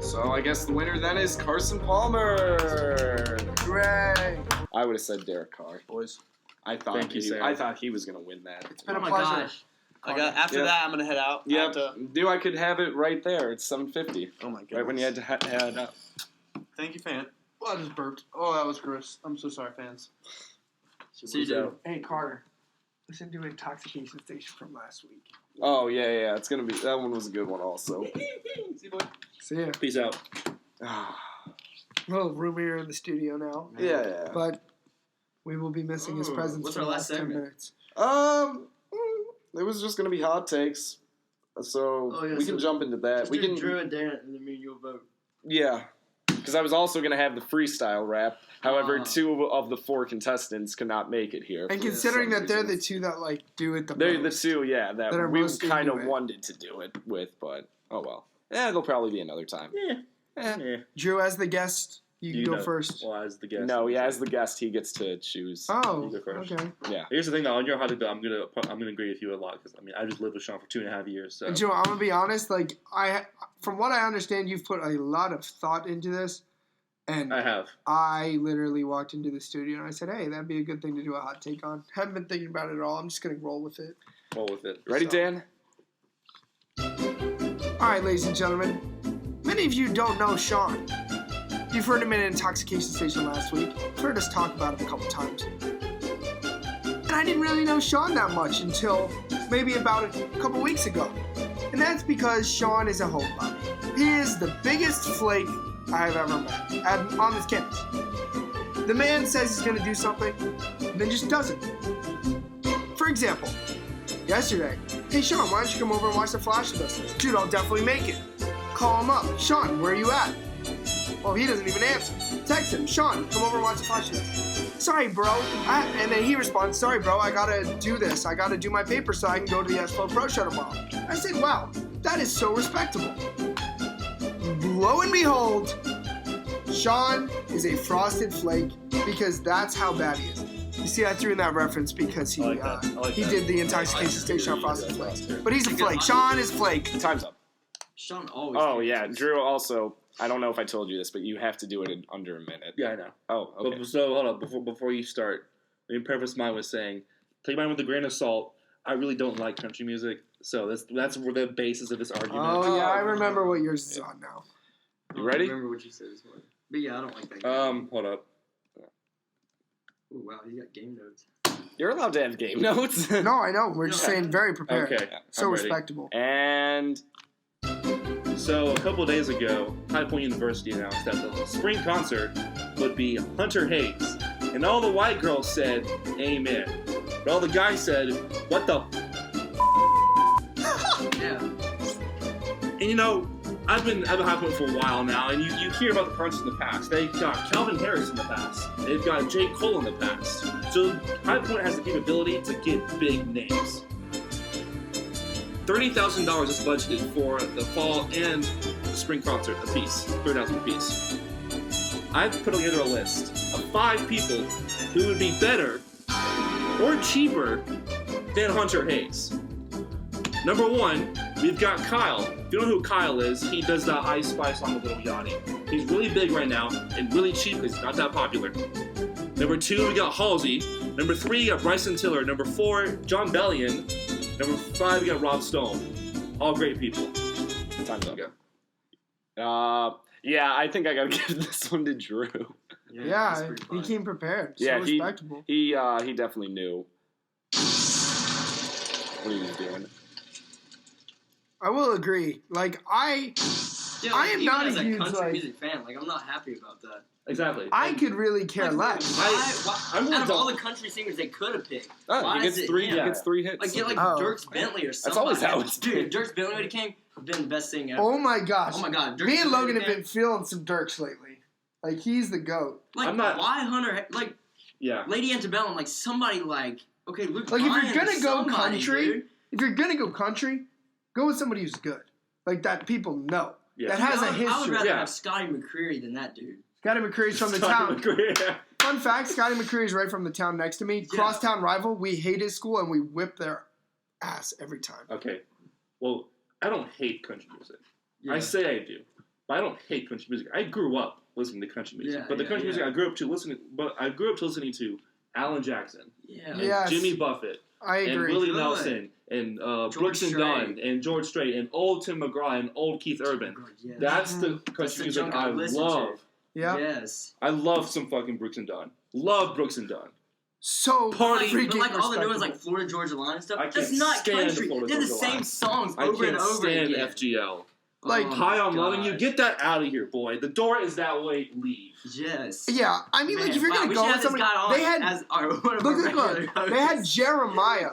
[SPEAKER 1] So I guess the winner then is Carson Palmer.
[SPEAKER 6] Hooray.
[SPEAKER 1] I would have said Derek Carr.
[SPEAKER 3] Boys.
[SPEAKER 1] I thought
[SPEAKER 2] Thank you, Sam.
[SPEAKER 1] I thought he was gonna win that.
[SPEAKER 6] It's been
[SPEAKER 7] Oh
[SPEAKER 6] a
[SPEAKER 7] my
[SPEAKER 6] pleasure.
[SPEAKER 7] gosh.
[SPEAKER 3] After
[SPEAKER 1] Yeah.
[SPEAKER 3] that, I'm gonna head out. I
[SPEAKER 1] Yeah,
[SPEAKER 3] have to-
[SPEAKER 1] dude, I could have it right there. It's 7:50.
[SPEAKER 3] Oh my goodness.
[SPEAKER 1] Right when you had to head up.
[SPEAKER 3] Thank you, fan. Oh, I just burped. Oh, that was gross. I'm so sorry, fans.
[SPEAKER 7] See you, dude.
[SPEAKER 6] Hey, Carter. Listen to Intoxication Station from last week.
[SPEAKER 1] Oh yeah. It's gonna be that one was a good one also.
[SPEAKER 6] See ya.
[SPEAKER 2] Peace out.
[SPEAKER 6] A little roomier in the studio now.
[SPEAKER 1] Yeah.
[SPEAKER 6] But we will be missing his presence
[SPEAKER 7] what's
[SPEAKER 6] for
[SPEAKER 7] our
[SPEAKER 6] the
[SPEAKER 7] last
[SPEAKER 6] last 10
[SPEAKER 7] segment?
[SPEAKER 6] minutes.
[SPEAKER 1] It was just gonna be hot takes, so
[SPEAKER 7] Oh, yeah,
[SPEAKER 1] we can jump into that. We can,
[SPEAKER 7] Drew and Dan, and then me and you'll vote.
[SPEAKER 1] yeah, because I was also gonna have the freestyle rap. However,
[SPEAKER 7] Ah.
[SPEAKER 1] 2 of the 4 contestants could not make it here.
[SPEAKER 6] And
[SPEAKER 1] for
[SPEAKER 6] considering
[SPEAKER 1] some
[SPEAKER 6] that they're the
[SPEAKER 1] reasons.
[SPEAKER 6] 2 that like do it the
[SPEAKER 1] They're the
[SPEAKER 6] most.
[SPEAKER 1] 2, yeah,
[SPEAKER 6] that
[SPEAKER 1] that
[SPEAKER 6] are
[SPEAKER 1] we
[SPEAKER 6] most
[SPEAKER 1] kind of
[SPEAKER 6] into it.
[SPEAKER 1] wanted to do it with, but oh well. Yeah, there'll probably be another time.
[SPEAKER 2] Yeah.
[SPEAKER 6] Drew, as the guest, you can go
[SPEAKER 2] know.
[SPEAKER 6] first.
[SPEAKER 2] Well, as the guest.
[SPEAKER 1] No, yeah, as the guest, he gets to choose.
[SPEAKER 6] Oh,
[SPEAKER 2] You go first.
[SPEAKER 6] okay.
[SPEAKER 1] Yeah.
[SPEAKER 2] Here's the thing, though. On your hot take, though, I'm gonna agree with you a lot because I just lived with Sean for 2.5 years. So
[SPEAKER 6] And Joe, I'm gonna be honest. Like from what I understand, you've put a lot of thought into this, and
[SPEAKER 2] I have.
[SPEAKER 6] I literally walked into the studio and I said, "Hey, that'd be a good thing to do a hot take on." Haven't been thinking about it at all. I'm just gonna roll with it.
[SPEAKER 2] Roll with it.
[SPEAKER 1] Ready,
[SPEAKER 6] So-
[SPEAKER 1] Dan?
[SPEAKER 6] All right, ladies and gentlemen. Many of you don't know Sean. You've heard him in Intoxication Station last week. You've heard us talk about him a couple times. And I didn't really know Sean that much until maybe about a couple weeks ago. And that's because Sean is a homebody. He is the biggest flake I have ever met on this campus. The man says he's going to do something, and then just doesn't. For example, yesterday, "Hey Sean, why don't you come over and watch the Flash with us?" "Dude, I'll definitely make it." Call him up. "Sean, where are you at?" Well, he doesn't even answer. Text him. "Sean, come over and watch the Flash with us." "Sorry, bro." And then he responds, "Sorry, bro, I gotta do this. I gotta do my paper so I can go to the SFLOPRO show tomorrow." I said, "Wow, that is so respectable." Lo and behold, Sean is a frosted flake because that's how bad he is. You see, I threw in that reference because he
[SPEAKER 2] I like that. I like
[SPEAKER 6] he
[SPEAKER 2] that.
[SPEAKER 6] did the Intoxication Station on Frosted Flakes. But he's a flake. Sean is flake.
[SPEAKER 1] Time's up.
[SPEAKER 7] Sean always.
[SPEAKER 1] Oh
[SPEAKER 7] gets
[SPEAKER 1] yeah,
[SPEAKER 7] it.
[SPEAKER 1] Drew. Also, I don't know if I told you this, but you have to do it in under a minute.
[SPEAKER 2] Yeah, I know.
[SPEAKER 1] Oh, okay.
[SPEAKER 2] But, so hold on. Before you start, let me preface mine with saying, take mine with a grain of salt. I really don't like country music, so that's where the basis of this argument.
[SPEAKER 6] Oh yeah, I remember what yours is on now.
[SPEAKER 1] You
[SPEAKER 7] I
[SPEAKER 1] ready?
[SPEAKER 7] don't remember what you said this morning. But yeah, I don't like that. guy.
[SPEAKER 2] Hold up.
[SPEAKER 7] Ooh, wow, he got game notes.
[SPEAKER 1] You're allowed to have game notes.
[SPEAKER 6] No, I know. We're just saying very prepared.
[SPEAKER 2] Okay.
[SPEAKER 6] So
[SPEAKER 2] I'm ready.
[SPEAKER 6] respectable.
[SPEAKER 1] And
[SPEAKER 2] So a couple days ago, High Point University announced that the spring concert would be Hunter Hayes, and all the white girls said, "Amen." But all the guys said, "What the?"
[SPEAKER 7] Yeah.
[SPEAKER 2] And you know, I've been High Point for a while now, and you hear about the concerts in the past. They've got Calvin Harris in the past. They've got J. Cole in the past. So High Point has the capability to get big names. $30,000 is budgeted for the fall and the spring concert apiece. $30,000 apiece. I've put together a list of 5 people who would be better or cheaper than Hunter Hayes. Number 1, we've got Kyle. If you don't know who Kyle is, he does the I Spy song with Little Yachty. He's really big right now and really cheap because he's not that popular. Number 2, we got Halsey. Number 3, we got Bryson Tiller. Number 4, John Bellion. Number 5, we got Rob Stone. All great people.
[SPEAKER 1] time's up. Yeah, I think I gotta give this one to Drew.
[SPEAKER 6] Yeah, he came prepared. So
[SPEAKER 1] Yeah,
[SPEAKER 6] respectable.
[SPEAKER 1] He definitely knew what he was doing.
[SPEAKER 6] I will agree. Like,
[SPEAKER 7] still,
[SPEAKER 6] I am
[SPEAKER 7] even
[SPEAKER 6] not
[SPEAKER 7] as
[SPEAKER 6] a
[SPEAKER 7] a
[SPEAKER 6] huge,
[SPEAKER 7] country
[SPEAKER 6] like-
[SPEAKER 7] music fan. Like, I'm not happy about that.
[SPEAKER 2] Exactly.
[SPEAKER 6] I could really care less.
[SPEAKER 2] I'm really
[SPEAKER 7] Out of all
[SPEAKER 2] dumb.
[SPEAKER 7] the country singers they could have picked,
[SPEAKER 1] Oh,
[SPEAKER 7] why
[SPEAKER 1] he gets
[SPEAKER 7] is it
[SPEAKER 1] three.
[SPEAKER 7] him?
[SPEAKER 1] He gets 3 hits.
[SPEAKER 7] Like, get like
[SPEAKER 6] Oh.
[SPEAKER 7] Dierks Bentley or something.
[SPEAKER 1] That's always how it's
[SPEAKER 7] Dude,
[SPEAKER 1] been.
[SPEAKER 7] if Dierks Bentley would have came, been the best thing ever.
[SPEAKER 6] Oh my gosh.
[SPEAKER 7] Oh my God, Dierks
[SPEAKER 6] Me and
[SPEAKER 7] Bentley
[SPEAKER 6] Logan have
[SPEAKER 7] came.
[SPEAKER 6] been feeling some Dirks lately. Like, he's the GOAT.
[SPEAKER 7] Like,
[SPEAKER 2] I'm not-
[SPEAKER 7] why Hunter? Like,
[SPEAKER 2] Yeah.
[SPEAKER 7] Lady Antebellum, like somebody like, okay, Luke
[SPEAKER 6] Like, if
[SPEAKER 7] Bryan
[SPEAKER 6] you're gonna
[SPEAKER 7] is
[SPEAKER 6] go
[SPEAKER 7] somebody,
[SPEAKER 6] country,
[SPEAKER 7] dude.
[SPEAKER 6] if you're gonna go country, go with somebody who's good. Like, that people know.
[SPEAKER 2] Yeah.
[SPEAKER 6] That has a
[SPEAKER 7] I would
[SPEAKER 6] history.
[SPEAKER 7] rather
[SPEAKER 2] Yeah.
[SPEAKER 7] have Scotty McCreery than that dude.
[SPEAKER 6] Scotty McCreery's from the town. Fun fact, Scotty McCreery's right from the town next to me.
[SPEAKER 7] Yeah.
[SPEAKER 6] Crosstown rival. We hate his school, and we whip their ass every time.
[SPEAKER 2] Okay. Well, I don't hate country music.
[SPEAKER 7] Yeah.
[SPEAKER 2] I say I do, but I don't hate country music. I grew up listening to country music,
[SPEAKER 7] Yeah,
[SPEAKER 2] but the
[SPEAKER 7] yeah,
[SPEAKER 2] country music
[SPEAKER 7] yeah.
[SPEAKER 2] I grew up to listening to Alan Jackson,
[SPEAKER 7] Yeah.
[SPEAKER 2] and
[SPEAKER 6] Yes.
[SPEAKER 2] Jimmy Buffett,
[SPEAKER 6] I
[SPEAKER 2] and
[SPEAKER 6] agree.
[SPEAKER 2] Willie
[SPEAKER 7] Good.
[SPEAKER 2] Nelson, and Brooks and
[SPEAKER 7] Strait.
[SPEAKER 2] Dunn, and George Strait, and old Tim McGraw, and old Keith Urban.
[SPEAKER 7] Yeah.
[SPEAKER 2] That's the
[SPEAKER 7] That's
[SPEAKER 2] country
[SPEAKER 7] the
[SPEAKER 2] music
[SPEAKER 7] junk
[SPEAKER 2] I
[SPEAKER 7] I listen
[SPEAKER 2] love.
[SPEAKER 7] to.
[SPEAKER 6] Yeah.
[SPEAKER 7] Yes.
[SPEAKER 2] I love some fucking Brooks and Dunn. Love Brooks and Dunn.
[SPEAKER 6] So
[SPEAKER 2] Party.
[SPEAKER 6] freaking
[SPEAKER 7] But like all the new ones,
[SPEAKER 6] respectable.
[SPEAKER 7] like Florida Georgia Line and stuff,
[SPEAKER 2] I
[SPEAKER 7] that's
[SPEAKER 2] can't
[SPEAKER 7] not
[SPEAKER 2] stand
[SPEAKER 7] country.
[SPEAKER 2] Florida
[SPEAKER 7] They're the
[SPEAKER 2] Georgia
[SPEAKER 7] same
[SPEAKER 2] Line.
[SPEAKER 7] songs
[SPEAKER 2] I
[SPEAKER 7] over
[SPEAKER 2] can't
[SPEAKER 7] and over
[SPEAKER 2] stand
[SPEAKER 7] again.
[SPEAKER 2] FGL.
[SPEAKER 6] Like,
[SPEAKER 7] Oh
[SPEAKER 2] Hi,
[SPEAKER 7] my
[SPEAKER 2] I'm loving you.
[SPEAKER 7] gosh.
[SPEAKER 2] Get that out of here, boy. The door is that way. Leave.
[SPEAKER 7] Yes.
[SPEAKER 6] Yeah, I mean, like,
[SPEAKER 7] Man,
[SPEAKER 6] if you're
[SPEAKER 7] wow,
[SPEAKER 6] gonna
[SPEAKER 7] we
[SPEAKER 6] go
[SPEAKER 7] should
[SPEAKER 6] with
[SPEAKER 7] have this
[SPEAKER 6] somebody,
[SPEAKER 7] guy on
[SPEAKER 6] they had
[SPEAKER 7] as our one of our
[SPEAKER 6] look,
[SPEAKER 7] regular
[SPEAKER 6] they had
[SPEAKER 7] hosts.
[SPEAKER 6] Jeremiah.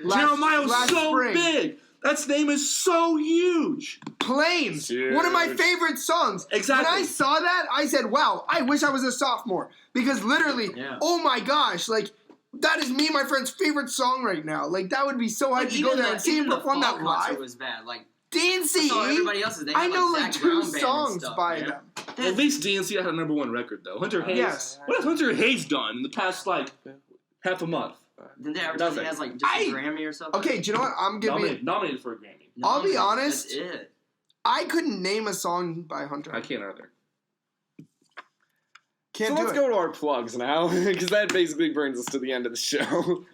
[SPEAKER 2] Jeremiah was
[SPEAKER 6] last
[SPEAKER 2] so
[SPEAKER 6] spring.
[SPEAKER 2] big. That name is so huge.
[SPEAKER 6] Planes,
[SPEAKER 1] Dude.
[SPEAKER 6] one of my favorite songs.
[SPEAKER 2] Exactly.
[SPEAKER 6] When I saw that, I said, "Wow, I wish I was a sophomore." Because literally,
[SPEAKER 7] Yeah.
[SPEAKER 6] oh my gosh, like that is me and my friend's favorite song right now. Like that would be so hyped
[SPEAKER 7] Like,
[SPEAKER 6] to go there and see him perform that live.
[SPEAKER 7] was bad. Like,
[SPEAKER 6] DNC.
[SPEAKER 7] I saw everybody else's. They
[SPEAKER 6] I
[SPEAKER 7] had,
[SPEAKER 6] know
[SPEAKER 7] like
[SPEAKER 6] like
[SPEAKER 7] Zach
[SPEAKER 6] 2
[SPEAKER 7] Brown Band and
[SPEAKER 6] songs
[SPEAKER 7] stuff,
[SPEAKER 6] by
[SPEAKER 7] man.
[SPEAKER 6] them.
[SPEAKER 2] At least DNC had a #1 record though. Hunter Hayes.
[SPEAKER 6] Yes.
[SPEAKER 2] What has Hunter Hayes done in the past like half a month?
[SPEAKER 7] Didn't they advertise he
[SPEAKER 2] Nothing.
[SPEAKER 7] has like just
[SPEAKER 6] I-
[SPEAKER 7] a Grammy or something?
[SPEAKER 6] Okay, do you know what? I'm giving.
[SPEAKER 2] Nominated for a Grammy.
[SPEAKER 6] I'll be
[SPEAKER 7] No,
[SPEAKER 6] honest.
[SPEAKER 7] That's it.
[SPEAKER 6] I couldn't name a song by Hunter.
[SPEAKER 2] I can't either.
[SPEAKER 6] Can't
[SPEAKER 1] So
[SPEAKER 6] do
[SPEAKER 1] let's
[SPEAKER 6] it.
[SPEAKER 1] go to our plugs now, because that basically brings us to the end of the show.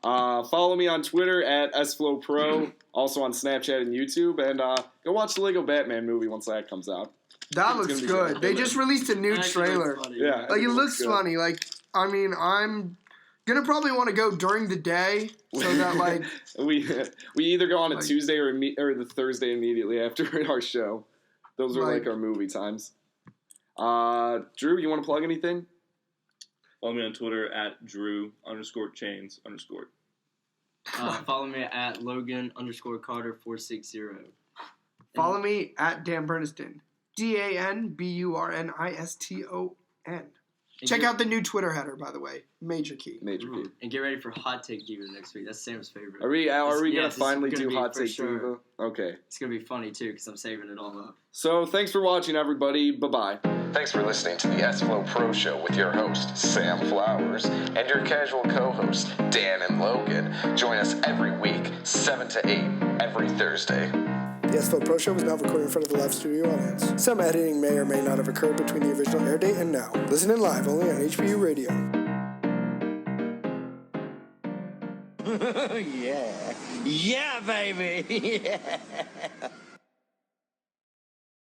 [SPEAKER 1] Follow me on Twitter at SFLOPRO, also on Snapchat and YouTube, and go watch the Lego Batman movie once that comes out.
[SPEAKER 6] That
[SPEAKER 1] It's
[SPEAKER 6] looks
[SPEAKER 1] gonna be
[SPEAKER 6] good.
[SPEAKER 1] good.
[SPEAKER 6] They just released a new
[SPEAKER 7] That actually
[SPEAKER 6] trailer.
[SPEAKER 7] looks funny,
[SPEAKER 1] Yeah.
[SPEAKER 6] Like it
[SPEAKER 1] It
[SPEAKER 6] looks
[SPEAKER 1] looks good.
[SPEAKER 6] funny. Like I mean, I'm gonna probably want to go during the day so that like
[SPEAKER 1] we either go on a
[SPEAKER 6] Like-
[SPEAKER 1] Tuesday or the Thursday immediately after our show. Those are like
[SPEAKER 6] Like-
[SPEAKER 1] our movie times. Drew, you want to plug anything?
[SPEAKER 2] Follow me on Twitter at Drew_chains_.
[SPEAKER 7] Follow me at Logan_Carter460.
[SPEAKER 6] follow me at Dan Burniston. DanBurniston. Check out the new Twitter header, by the way. Major key.
[SPEAKER 1] Major key.
[SPEAKER 7] And get ready for Hot Take Diva next week. That's Sam's favorite.
[SPEAKER 1] Are we gonna
[SPEAKER 7] Yes, it's
[SPEAKER 1] finally
[SPEAKER 7] gonna
[SPEAKER 1] do
[SPEAKER 7] be
[SPEAKER 1] Hot
[SPEAKER 7] for
[SPEAKER 1] Take
[SPEAKER 7] sure.
[SPEAKER 1] Diva? Okay.
[SPEAKER 7] It's gonna be funny too because I'm saving it all up.
[SPEAKER 1] So thanks for watching, everybody. Bye-bye. Thanks for listening to the SFLOPRO Show with your host, Sam Flowers, and your casual co-hosts, Dan and Logan. Join us every week, 7 to 8, every Thursday.
[SPEAKER 10] The SFLOPRO Show was not recorded in front of a live studio audience. Some editing may or may not have occurred between the original air date and now. Listen in live only on HBU Radio.
[SPEAKER 5] Yeah. Yeah, baby. Yeah.